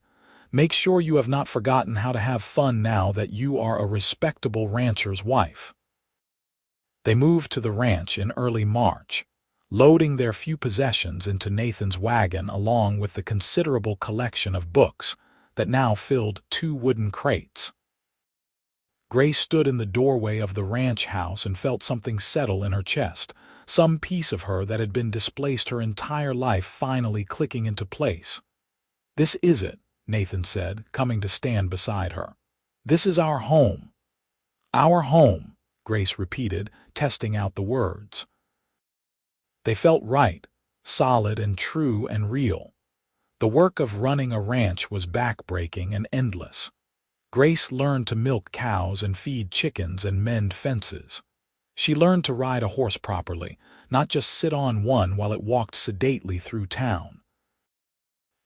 "Make sure you have not forgotten how to have fun now that you are a respectable rancher's wife." They moved to the ranch in early March, loading their few possessions into Nathan's wagon along with the considerable collection of books that now filled 2 wooden crates. Grace stood in the doorway of the ranch house and felt something settle in her chest, some piece of her that had been displaced her entire life finally clicking into place. "This is it," Nathan said, coming to stand beside her. "This is our home." "Our home," Grace repeated, testing out the words. They felt right, solid and true and real. The work of running a ranch was backbreaking and endless. Grace learned to milk cows and feed chickens and mend fences. She learned to ride a horse properly, not just sit on one while it walked sedately through town.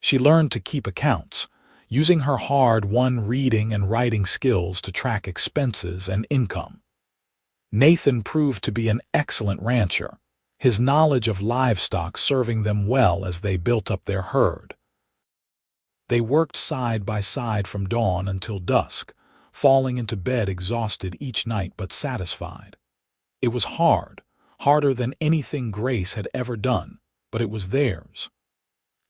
She learned to keep accounts, using her hard-won reading and writing skills to track expenses and income. Nathan proved to be an excellent rancher, his knowledge of livestock serving them well as they built up their herd. They worked side by side from dawn until dusk, falling into bed exhausted each night but satisfied. It was hard, harder than anything Grace had ever done, but it was theirs.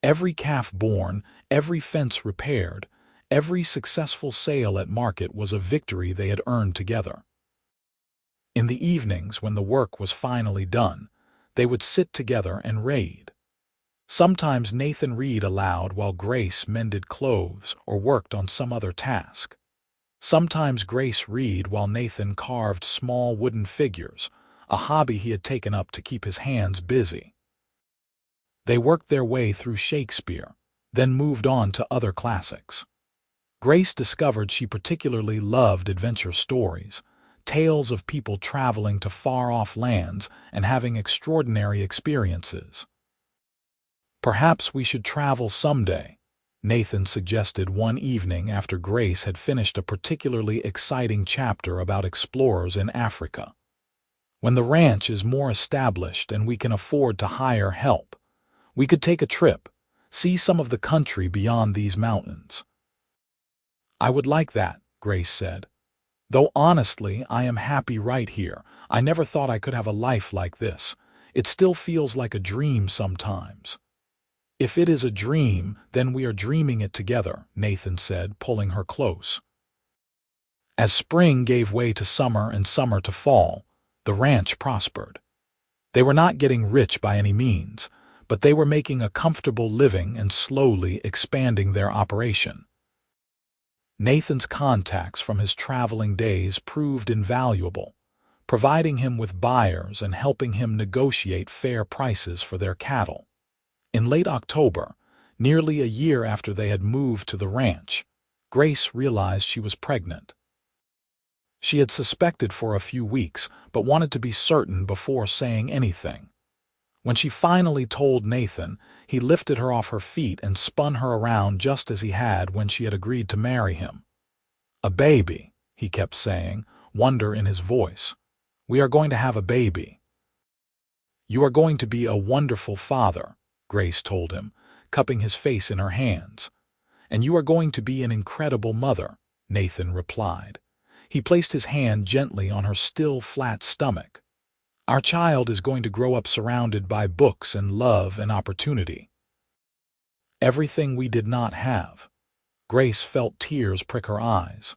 Every calf born, every fence repaired, every successful sale at market was a victory they had earned together. In the evenings, when the work was finally done, they would sit together and read. Sometimes Nathan read aloud while Grace mended clothes or worked on some other task. Sometimes Grace read while Nathan carved small wooden figures, a hobby he had taken up to keep his hands busy. They worked their way through Shakespeare, then moved on to other classics. Grace discovered she particularly loved adventure stories, tales of people traveling to far-off lands and having extraordinary experiences. "Perhaps we should travel someday," Nathan suggested one evening after Grace had finished a particularly exciting chapter about explorers in Africa. "When the ranch is more established and we can afford to hire help, we could take a trip, see some of the country beyond these mountains." "I would like that," Grace said. "Though honestly, I am happy right here. I never thought I could have a life like this. It still feels like a dream sometimes." "If it is a dream, then we are dreaming it together," Nathan said, pulling her close. As spring gave way to summer and summer to fall, the ranch prospered. They were not getting rich by any means, but they were making a comfortable living and slowly expanding their operation. Nathan's contacts from his traveling days proved invaluable, providing him with buyers and helping him negotiate fair prices for their cattle. In late October, nearly a year after they had moved to the ranch, Grace realized she was pregnant. She had suspected for a few weeks, but wanted to be certain before saying anything. When she finally told Nathan, he lifted her off her feet and spun her around just as he had when she had agreed to marry him. "A baby," he kept saying, wonder in his voice. "We are going to have a baby." "You are going to be a wonderful father," Grace told him, cupping his face in her hands. "And you are going to be an incredible mother," Nathan replied. He placed his hand gently on her still flat stomach. "Our child is going to grow up surrounded by books and love and opportunity." Everything we did not have. Grace felt tears prick her eyes.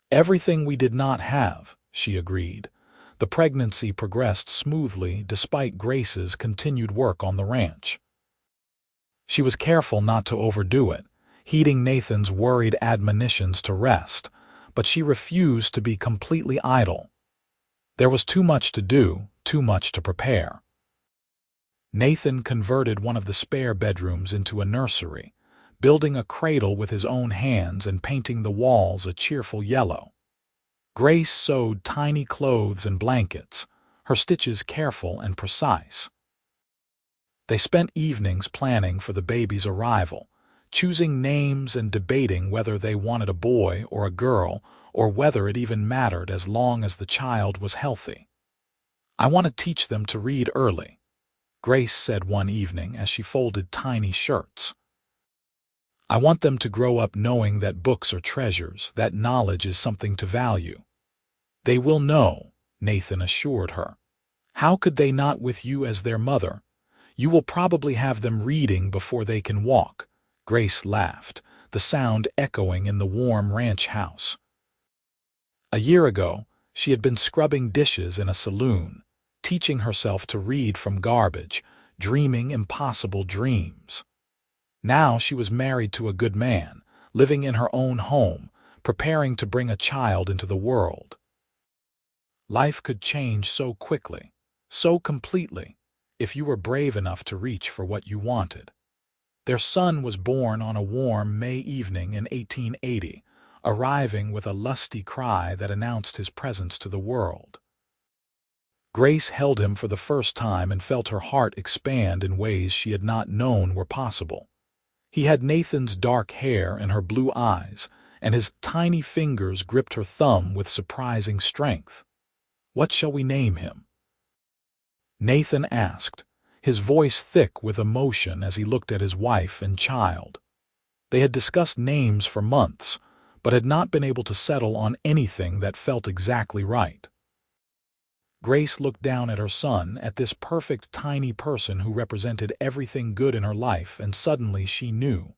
"Everything we did not have," she agreed. The pregnancy progressed smoothly despite Grace's continued work on the ranch. She was careful not to overdo it, heeding Nathan's worried admonitions to rest, but she refused to be completely idle. There was too much to do, too much to prepare. Nathan converted one of the spare bedrooms into a nursery, building a cradle with his own hands and painting the walls a cheerful yellow. Grace sewed tiny clothes and blankets, her stitches careful and precise. They spent evenings planning for the baby's arrival, choosing names and debating whether they wanted a boy or a girl, or whether it even mattered as long as the child was healthy. "I want to teach them to read early," Grace said one evening as she folded tiny shirts. "I want them to grow up knowing that books are treasures, that knowledge is something to value." "They will know," Nathan assured her. "How could they not with you as their mother? You will probably have them reading before they can walk." Grace laughed, the sound echoing in the warm ranch house. A year ago, she had been scrubbing dishes in a saloon, teaching herself to read from garbage, dreaming impossible dreams. Now she was married to a good man, living in her own home, preparing to bring a child into the world. Life could change so quickly, so completely, if you were brave enough to reach for what you wanted. Their son was born on a warm May evening in 1880, arriving with a lusty cry that announced his presence to the world. Grace held him for the first time and felt her heart expand in ways she had not known were possible. He had Nathan's dark hair and her blue eyes, and his tiny fingers gripped her thumb with surprising strength. "What shall we name him?" Nathan asked, his voice thick with emotion as he looked at his wife and child. They had discussed names for months, but had not been able to settle on anything that felt exactly right. Grace looked down at her son, at this perfect tiny person who represented everything good in her life, and suddenly she knew.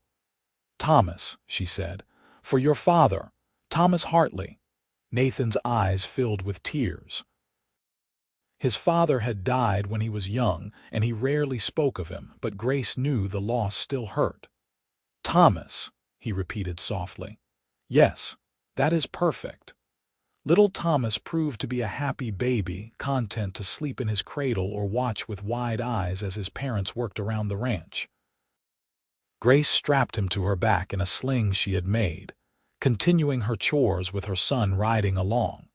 "Thomas," she said, "for your father, Thomas Hartley." Nathan's eyes filled with tears. His father had died when he was young, and he rarely spoke of him, but Grace knew the loss still hurt. "Thomas," he repeated softly. "Yes, that is perfect." Little Thomas proved to be a happy baby, content to sleep in his cradle or watch with wide eyes as his parents worked around the ranch. Grace strapped him to her back in a sling she had made, continuing her chores with her son riding along.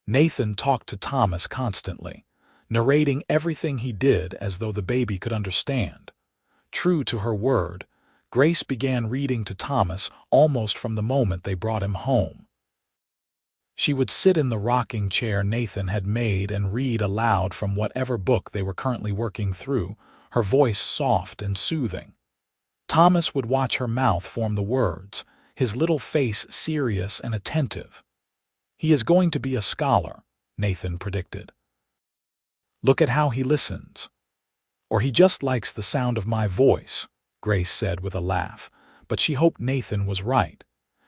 Nathan talked to Thomas constantly, narrating everything he did as though the baby could understand. True to her word, Grace began reading to Thomas almost from the moment they brought him home. She would sit in the rocking chair Nathan had made and read aloud from whatever book they were currently working through, her voice soft and soothing. Thomas would watch her mouth form the words, his little face serious and attentive. "He is going to be a scholar," Nathan predicted. "Look at how he listens." "Or he just likes the sound of my voice," Grace said with a laugh, but she hoped Nathan was right.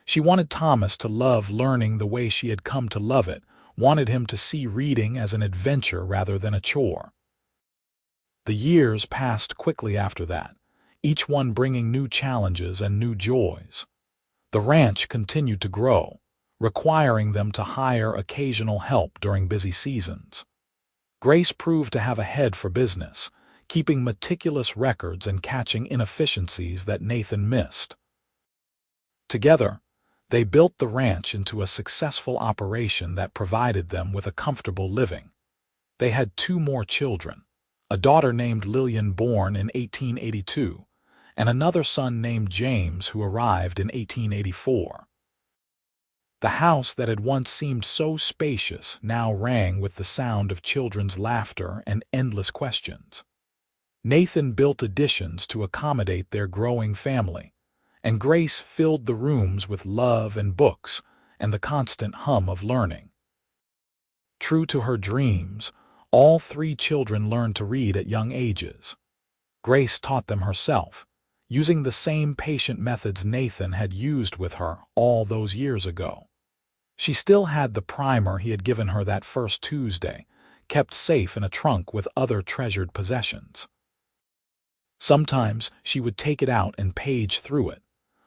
She wanted Thomas to love learning the way she had come to love it, wanted him to see reading as an adventure rather than a chore. The years passed quickly after that, each one bringing new challenges and new joys. The ranch continued to grow, requiring them to hire occasional help during busy seasons. Grace proved to have a head for business, keeping meticulous records and catching inefficiencies that Nathan missed. Together, they built the ranch into a successful operation that provided them with a comfortable living. They had 2 more children, a daughter named Lillian born in 1882, and another son named James who arrived in 1884. The house that had once seemed so spacious now rang with the sound of children's laughter and endless questions. Nathan built additions to accommodate their growing family, and Grace filled the rooms with love and books and the constant hum of learning. True to her dreams, all 3 children learned to read at young ages. Grace taught them herself, using the same patient methods Nathan had used with her all those years ago. She still had the primer he had given her that first Tuesday, kept safe in a trunk with other treasured possessions. Sometimes she would take it out and page through it,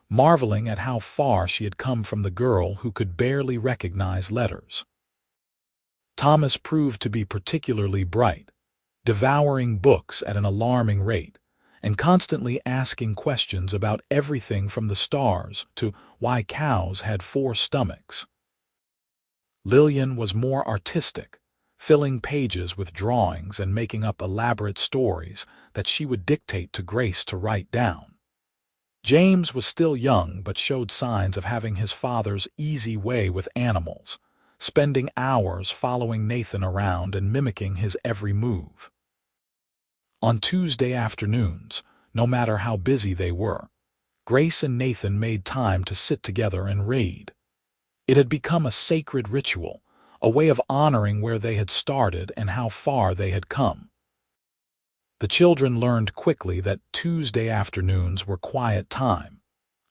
marveling at how far she had come from the girl who could barely recognize letters. Thomas proved to be particularly bright, devouring books at an alarming rate, and constantly asking questions about everything from the stars to why cows had 4 stomachs. Lillian was more artistic, filling pages with drawings and making up elaborate stories that she would dictate to Grace to write down. James was still young but showed signs of having his father's easy way with animals, spending hours following Nathan around and mimicking his every move. On Tuesday afternoons, no matter how busy they were, Grace and Nathan made time to sit together and read. It had become a sacred ritual, a way of honoring where they had started and how far they had come. The children learned quickly that Tuesday afternoons were quiet time,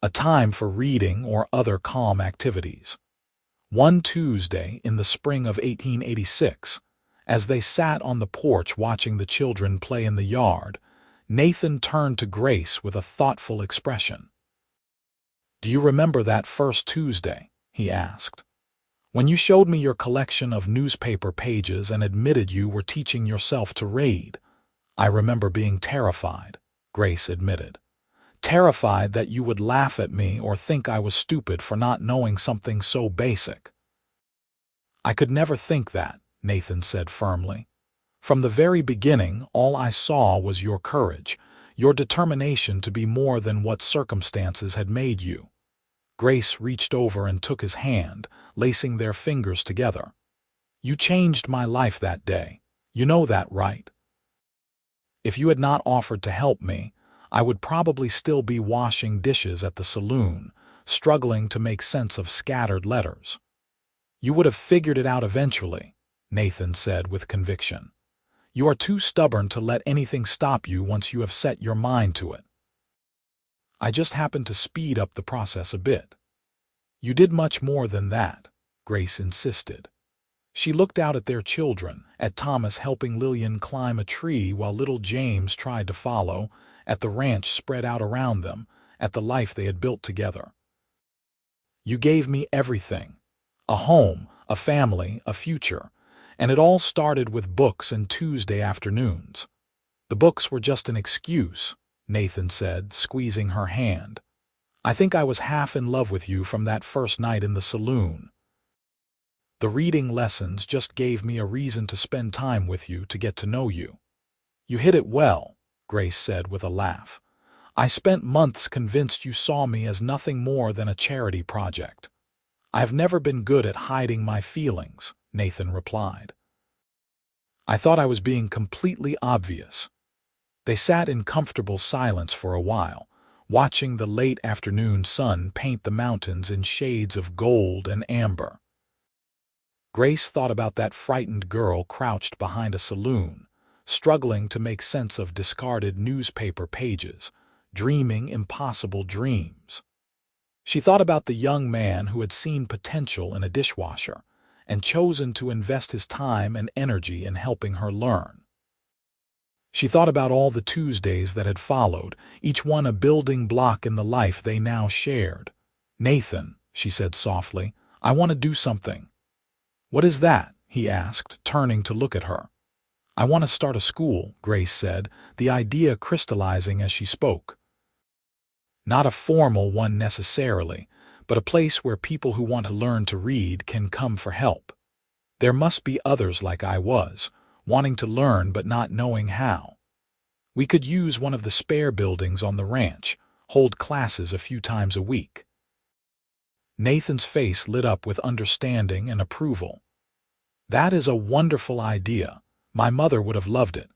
a time for reading or other calm activities. One Tuesday in the spring of 1886, as they sat on the porch watching the children play in the yard, Nathan turned to Grace with a thoughtful expression. "Do you remember that first Tuesday?" he asked. "When you showed me your collection of newspaper pages and admitted you were teaching yourself to read?" "I remember being terrified," Grace admitted. "Terrified that you would laugh at me or think I was stupid for not knowing something so basic." "I could never think that," Nathan said firmly. "From the very beginning, all I saw was your courage, your determination to be more than what circumstances had made you." Grace reached over and took his hand, lacing their fingers together. "You changed my life that day. You know that, right? If you had not offered to help me, I would probably still be washing dishes at the saloon, struggling to make sense of scattered letters." "You would have figured it out eventually," Nathan said with conviction. "You are too stubborn to let anything stop you once you have set your mind to it." "I just happened to speed up the process a bit." "You did much more than that," Grace insisted. She looked out at their children, at Thomas helping Lillian climb a tree while little James tried to follow, at the ranch spread out around them, at the life they had built together. "You gave me everything. A home, a family, a future, and it all started with books and Tuesday afternoons." "The books were just an excuse," Nathan said, squeezing her hand. "I think I was half in love with you from that first night in the saloon. The reading lessons just gave me a reason to spend time with you, to get to know you." "You hit it well," Grace said with a laugh. "I spent months convinced you saw me as nothing more than a charity project." "I have never been good at hiding my feelings," Nathan replied. "I thought I was being completely obvious." They sat in comfortable silence for a while, watching the late afternoon sun paint the mountains in shades of gold and amber. Grace thought about that frightened girl crouched behind a saloon, struggling to make sense of discarded newspaper pages, dreaming impossible dreams. She thought about the young man who had seen potential in a dishwasher and chosen to invest his time and energy in helping her learn. She thought about all the Tuesdays that had followed, each one a building block in the life they now shared. "Nathan," she said softly, "I want to do something." "What is that?" he asked, turning to look at her. "I want to start a school," Grace said, the idea crystallizing as she spoke. "Not a formal one necessarily, but a place where people who want to learn to read can come for help. There must be others like I was, wanting to learn but not knowing how. We could use one of the spare buildings on the ranch, hold classes a few times a week." Nathan's face lit up with understanding and approval. "That is a wonderful idea. My mother would have loved it.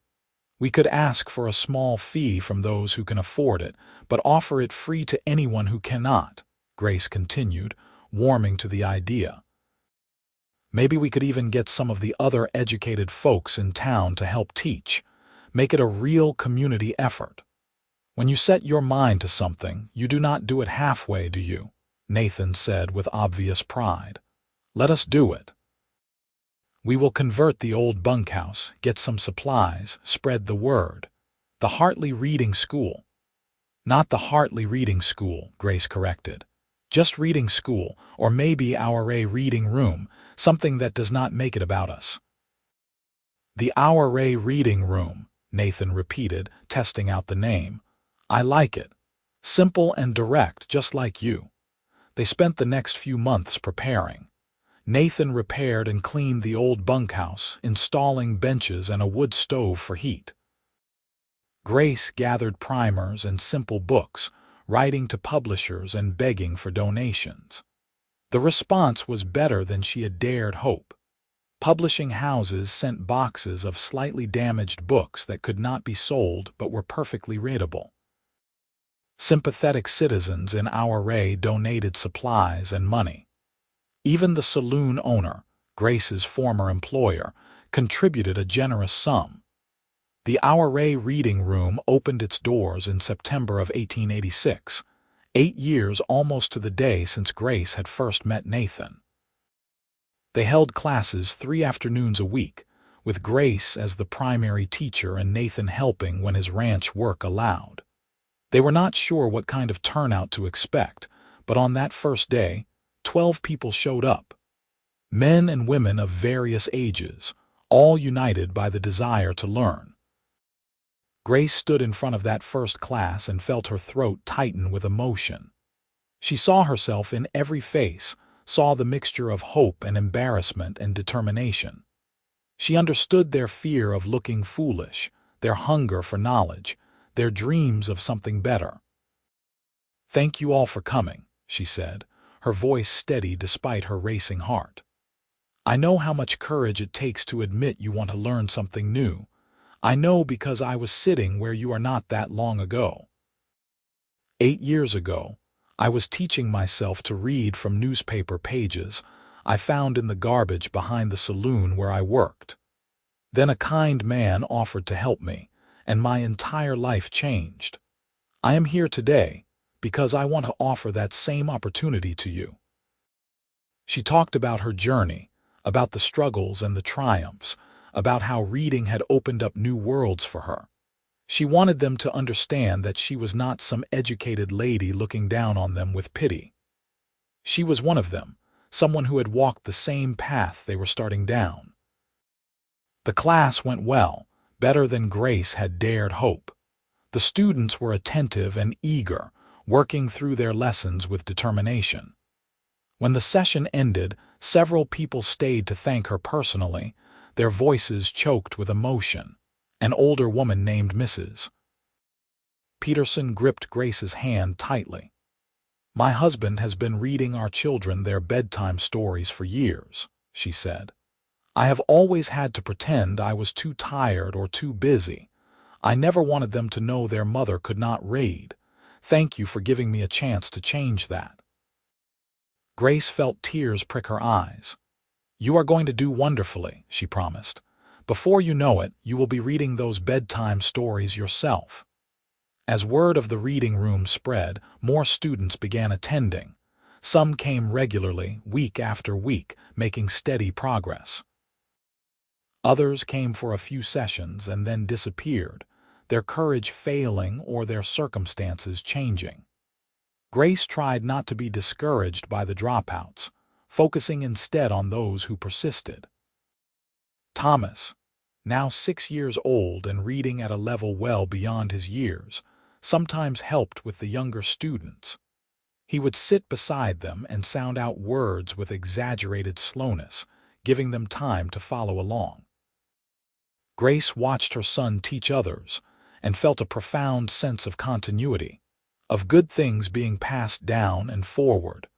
We could ask for a small fee from those who can afford it, but offer it free to anyone who cannot," Grace continued, warming to the idea. "Maybe we could even get some of the other educated folks in town to help teach, make it a real community effort. When you set your mind to something, you do not do it halfway, do you?" Nathan said with obvious pride. Let us do it. We will convert the old bunkhouse, get some supplies, spread the word. The Hartley Reading School. Not the Hartley Reading School, Grace corrected. Just reading school, or maybe our reading room, something that does not make it about us. The Our Reading Room, Nathan repeated, testing out the name. I like it. Simple and direct, just like you. They spent the next few months preparing. Nathan repaired and cleaned the old bunkhouse, installing benches and a wood stove for heat. Grace gathered primers and simple books, writing to publishers and begging for donations. The response was better than she had dared hope. Publishing houses sent boxes of slightly damaged books that could not be sold but were perfectly readable. Sympathetic citizens in Our donated supplies and money. Even the saloon owner, Grace's former employer, contributed a generous sum. The Our Reading Room opened its doors in September of 1886, 8 years almost to the day since Grace had first met Nathan. They held classes 3 afternoons a week, with Grace as the primary teacher and Nathan helping when his ranch work allowed. They were not sure what kind of turnout to expect, but on that first day, 12 people showed up. Men and women of various ages, all united by the desire to learn. Grace stood in front of that first class and felt her throat tighten with emotion. She saw herself in every face, saw the mixture of hope and embarrassment and determination. She understood their fear of looking foolish, their hunger for knowledge, their dreams of something better. "Thank you all for coming," she said, her voice steady despite her racing heart. "I know how much courage it takes to admit you want to learn something new. I know because I was sitting where you are not that long ago. 8 years ago, I was teaching myself to read from newspaper pages I found in the garbage behind the saloon where I worked. Then a kind man offered to help me, and my entire life changed. I am here today because I want to offer that same opportunity to you." She talked about her journey, about the struggles and the triumphs, about how reading had opened up new worlds for her. She wanted them to understand that she was not some educated lady looking down on them with pity. She was one of them, someone who had walked the same path they were starting down. The class went well, better than Grace had dared hope. The students were attentive and eager, working through their lessons with determination. When the session ended, several people stayed to thank her personally, their voices choked with emotion. An older woman named Mrs. Peterson gripped Grace's hand tightly. "My husband has been reading our children their bedtime stories for years," she said. "I have always had to pretend I was too tired or too busy. I never wanted them to know their mother could not read. Thank you for giving me a chance to change that." Grace felt tears prick her eyes. "You are going to do wonderfully," she promised. "Before you know it, you will be reading those bedtime stories yourself." As word of the reading room spread, more students began attending. Some came regularly, week after week, making steady progress. Others came for a few sessions and then disappeared, their courage failing or their circumstances changing. Grace tried not to be discouraged by the dropouts, focusing instead on those who persisted. Thomas, now 6 years old and reading at a level well beyond his years, sometimes helped with the younger students. He would sit beside them and sound out words with exaggerated slowness, giving them time to follow along. Grace watched her son teach others and felt a profound sense of continuity, of good things being passed down and forward.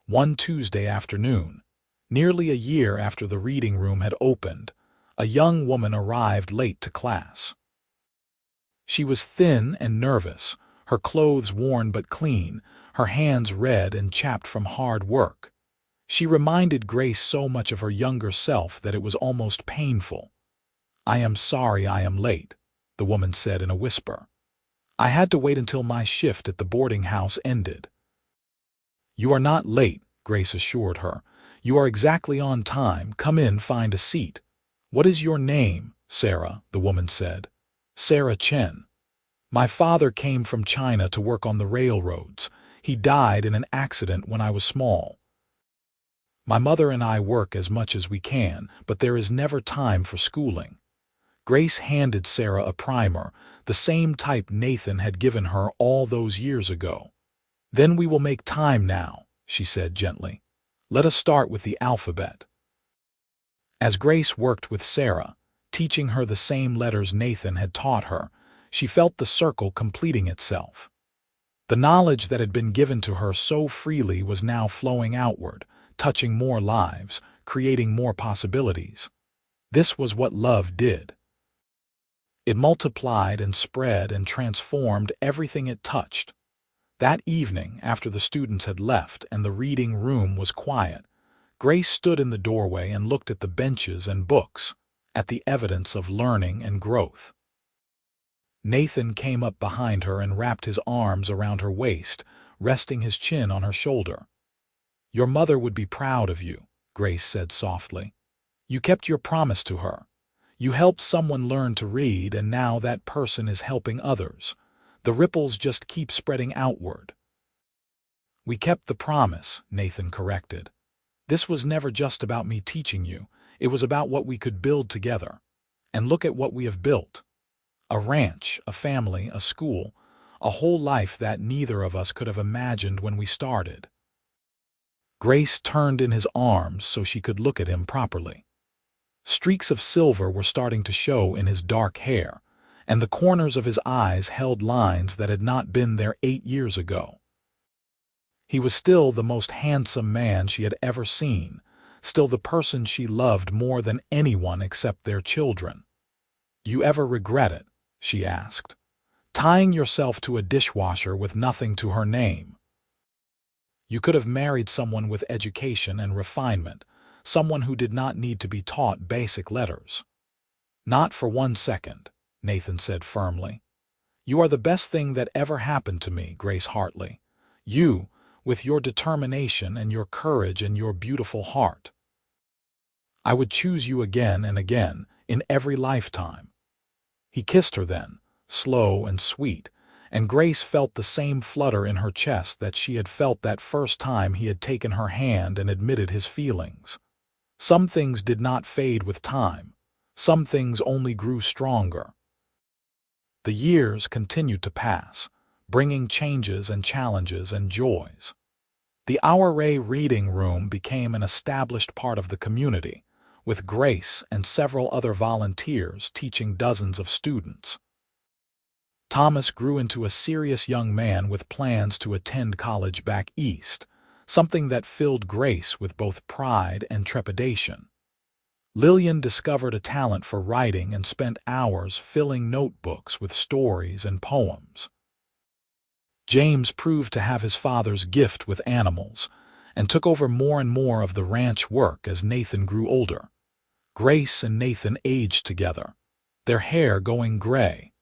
One Tuesday afternoon, nearly a year after the reading room had opened, a young woman arrived late to class. She was thin and nervous, her clothes worn but clean, her hands red and chapped from hard work. She reminded Grace so much of her younger self that it was almost painful. "I am sorry I am late," the woman said in a whisper. "I had to wait until my shift at the boarding house ended." "You are not late," Grace assured her. You are exactly on time. Come in, find a seat. What is your name, Sarah? The woman said. Sarah Chen. My father came from China to work on the railroads. He died in an accident when I was small. My mother and I work as much as we can, but there is never time for schooling. Grace handed Sarah a primer, the same type Nathan had given her all those years ago. Then we will make time now, she said gently. Let us start with the alphabet. As Grace worked with Sarah, teaching her the same letters Nathan had taught her, she felt the circle completing itself. The knowledge that had been given to her so freely was now flowing outward, touching more lives, creating more possibilities. This was what love did. It multiplied and spread and transformed everything it touched. That evening, after the students had left and the reading room was quiet, Grace stood in the doorway and looked at the benches and books, at the evidence of learning and growth. Nathan came up behind her and wrapped his arms around her waist, resting his chin on her shoulder. Your mother would be proud of you, Grace said softly. You kept your promise to her. You helped someone learn to read, and now that person is helping others. The ripples just keep spreading outward. We kept the promise, Nathan corrected. This was never just about me teaching you. It was about what we could build together. And look at what we have built. A ranch, a family, a school, a whole life that neither of us could have imagined when we started. Grace turned in his arms so she could look at him properly. Streaks of silver were starting to show in his dark hair, and the corners of his eyes held lines that had not been there 8 years ago. He was still the most handsome man she had ever seen, still the person she loved more than anyone except their children. You ever regret it? She asked. Tying yourself to a dishwasher with nothing to her name. You could have married someone with education and refinement, someone who did not need to be taught basic letters. Not for 1 second, Nathan said firmly. You are the best thing that ever happened to me, Grace Hartley. You, with your determination and your courage and your beautiful heart. I would choose you again and again, in every lifetime. He kissed her then, slow and sweet, and Grace felt the same flutter in her chest that she had felt that first time he had taken her hand and admitted his feelings. Some things did not fade with time. Some things only grew stronger. The years continued to pass, bringing changes and challenges and joys. The Hour reading room became an established part of the community, with Grace and several other volunteers teaching dozens of students. Thomas grew into a serious young man with plans to attend college back east, something that filled Grace with both pride and trepidation. Lillian discovered a talent for writing and spent hours filling notebooks with stories and poems. James proved to have his father's gift with animals and took over more and more of the ranch work as Nathan grew older. Grace and Nathan aged together, their hair going gray,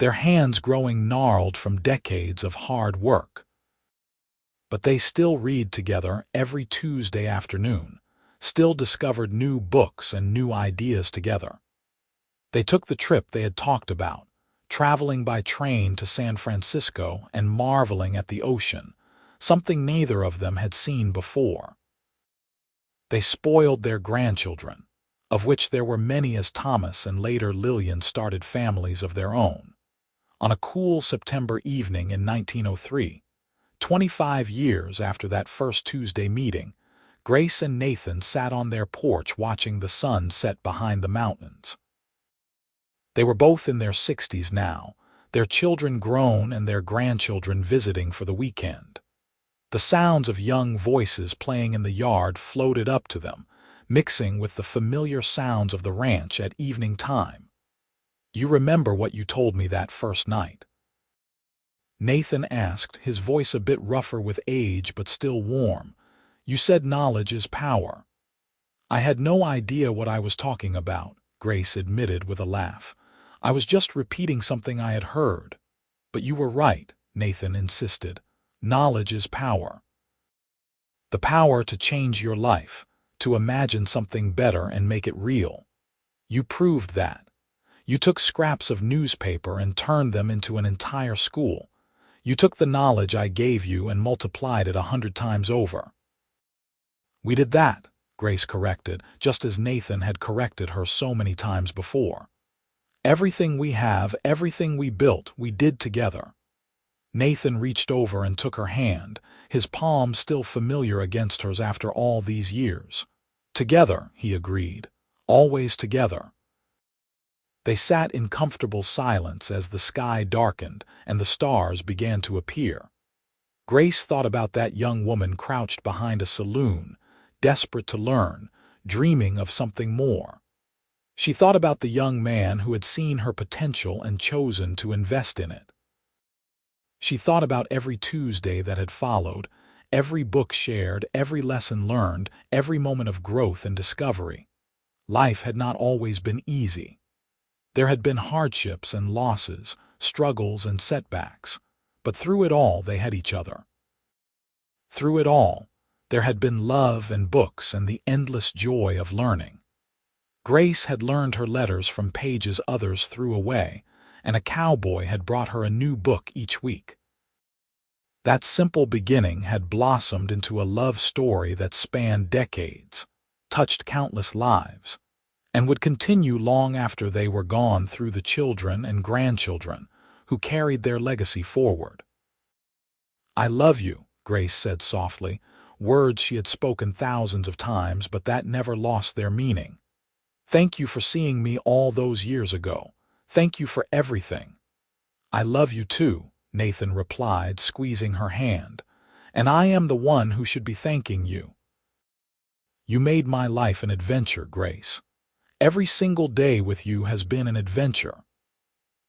their hands growing gnarled from decades of hard work. But they still read together every Tuesday afternoon, still discovered new books and new ideas together. They took the trip they had talked about, traveling by train to San Francisco and marveling at the ocean, something neither of them had seen before. They spoiled their grandchildren, of which there were many as Thomas and later Lillian started families of their own. On a cool September evening in 1903, 25 years after that first Tuesday meeting, Grace and Nathan sat on their porch watching the sun set behind the mountains. They were both in their 60s now, their children grown and their grandchildren visiting for the weekend. The sounds of young voices playing in the yard floated up to them, mixing with the familiar sounds of the ranch at evening time. You remember what you told me that first night? Nathan asked, his voice a bit rougher with age but still warm. You said knowledge is power. I had no idea what I was talking about, Grace admitted with a laugh. I was just repeating something I had heard. But you were right, Nathan insisted. Knowledge is power. The power to change your life, to imagine something better and make it real. You proved that. You took scraps of newspaper and turned them into an entire school. You took the knowledge I gave you and multiplied it 100 times over. We did that, Grace corrected, just as Nathan had corrected her so many times before. Everything we have, everything we built, we did together. Nathan reached over and took her hand, his palm still familiar against hers after all these years. Together, he agreed. Always together. They sat in comfortable silence as the sky darkened and the stars began to appear. Grace thought about that young woman crouched behind a saloon, desperate to learn, dreaming of something more. She thought about the young man who had seen her potential and chosen to invest in it. She thought about every Tuesday that had followed, every book shared, every lesson learned, every moment of growth and discovery. Life had not always been easy. There had been hardships and losses, struggles and setbacks, but through it all they had each other. Through it all, there had been love and books and the endless joy of learning. Grace had learned her letters from pages others threw away, and a cowboy had brought her a new book each week. That simple beginning had blossomed into a love story that spanned decades, touched countless lives, and would continue long after they were gone through the children and grandchildren who carried their legacy forward. "I love you," Grace said softly, words she had spoken thousands of times but that never lost their meaning. "Thank you for seeing me all those years ago. Thank you for everything." "I love you too," Nathan replied, squeezing her hand, "and I am the one who should be thanking you. You made my life an adventure, Grace. Every single day with you has been an adventure."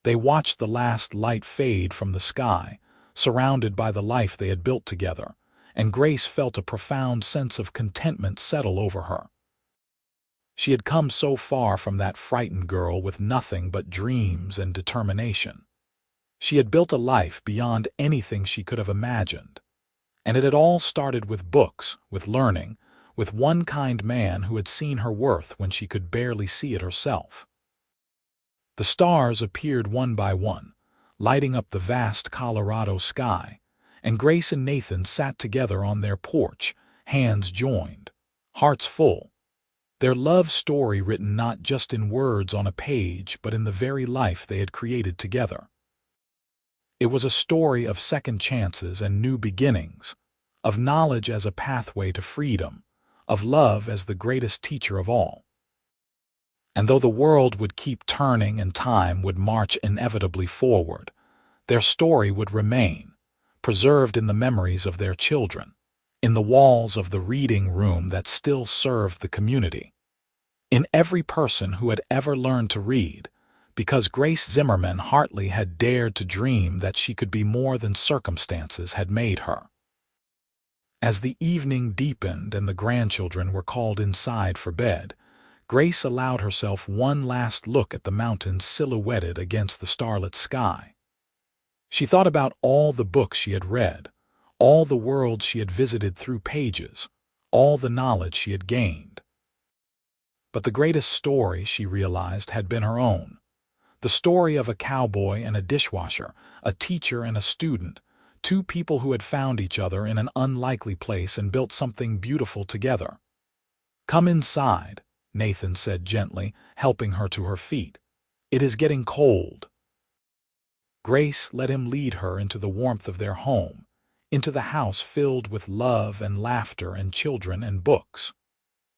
They watched the last light fade from the sky, surrounded by the life they had built together, and Grace felt a profound sense of contentment settle over her. She had come so far from that frightened girl with nothing but dreams and determination. She had built a life beyond anything she could have imagined. And it had all started with books, with learning, with one kind man who had seen her worth when she could barely see it herself. The stars appeared one by one, lighting up the vast Colorado sky, and Grace and Nathan sat together on their porch, hands joined, hearts full. Their love story written not just in words on a page but in the very life they had created together. It was a story of second chances and new beginnings, of knowledge as a pathway to freedom, of love as the greatest teacher of all. And though the world would keep turning and time would march inevitably forward, their story would remain, preserved in the memories of their children, in the walls of the reading room that still served the community, in every person who had ever learned to read, because Grace Zimmerman Hartley had dared to dream that she could be more than circumstances had made her. As the evening deepened and the grandchildren were called inside for bed, Grace allowed herself one last look at the mountains silhouetted against the starlit sky. She thought about all the books she had read, all the worlds she had visited through pages, all the knowledge she had gained. But the greatest story, she realized, had been her own. The story of a cowboy and a dishwasher, a teacher and a student, two people who had found each other in an unlikely place and built something beautiful together. "Come inside," Nathan said gently, helping her to her feet. "It is getting cold." Grace let him lead her into the warmth of their home, into the house filled with love and laughter and children and books.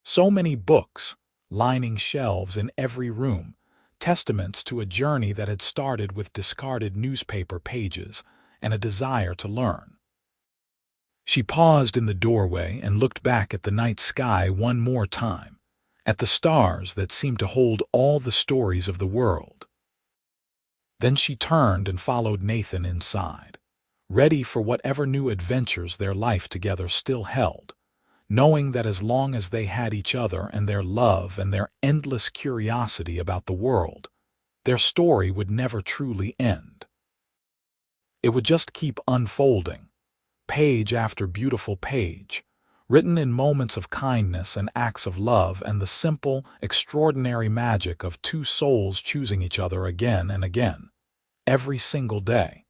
So many books, lining shelves in every room, testaments to a journey that had started with discarded newspaper pages and a desire to learn. She paused in the doorway and looked back at the night sky one more time, at the stars that seemed to hold all the stories of the world. Then she turned and followed Nathan inside, ready for whatever new adventures their life together still held, knowing that as long as they had each other and their love and their endless curiosity about the world, their story would never truly end. It would just keep unfolding, page after beautiful page, written in moments of kindness and acts of love and the simple, extraordinary magic of two souls choosing each other again and again, every single day.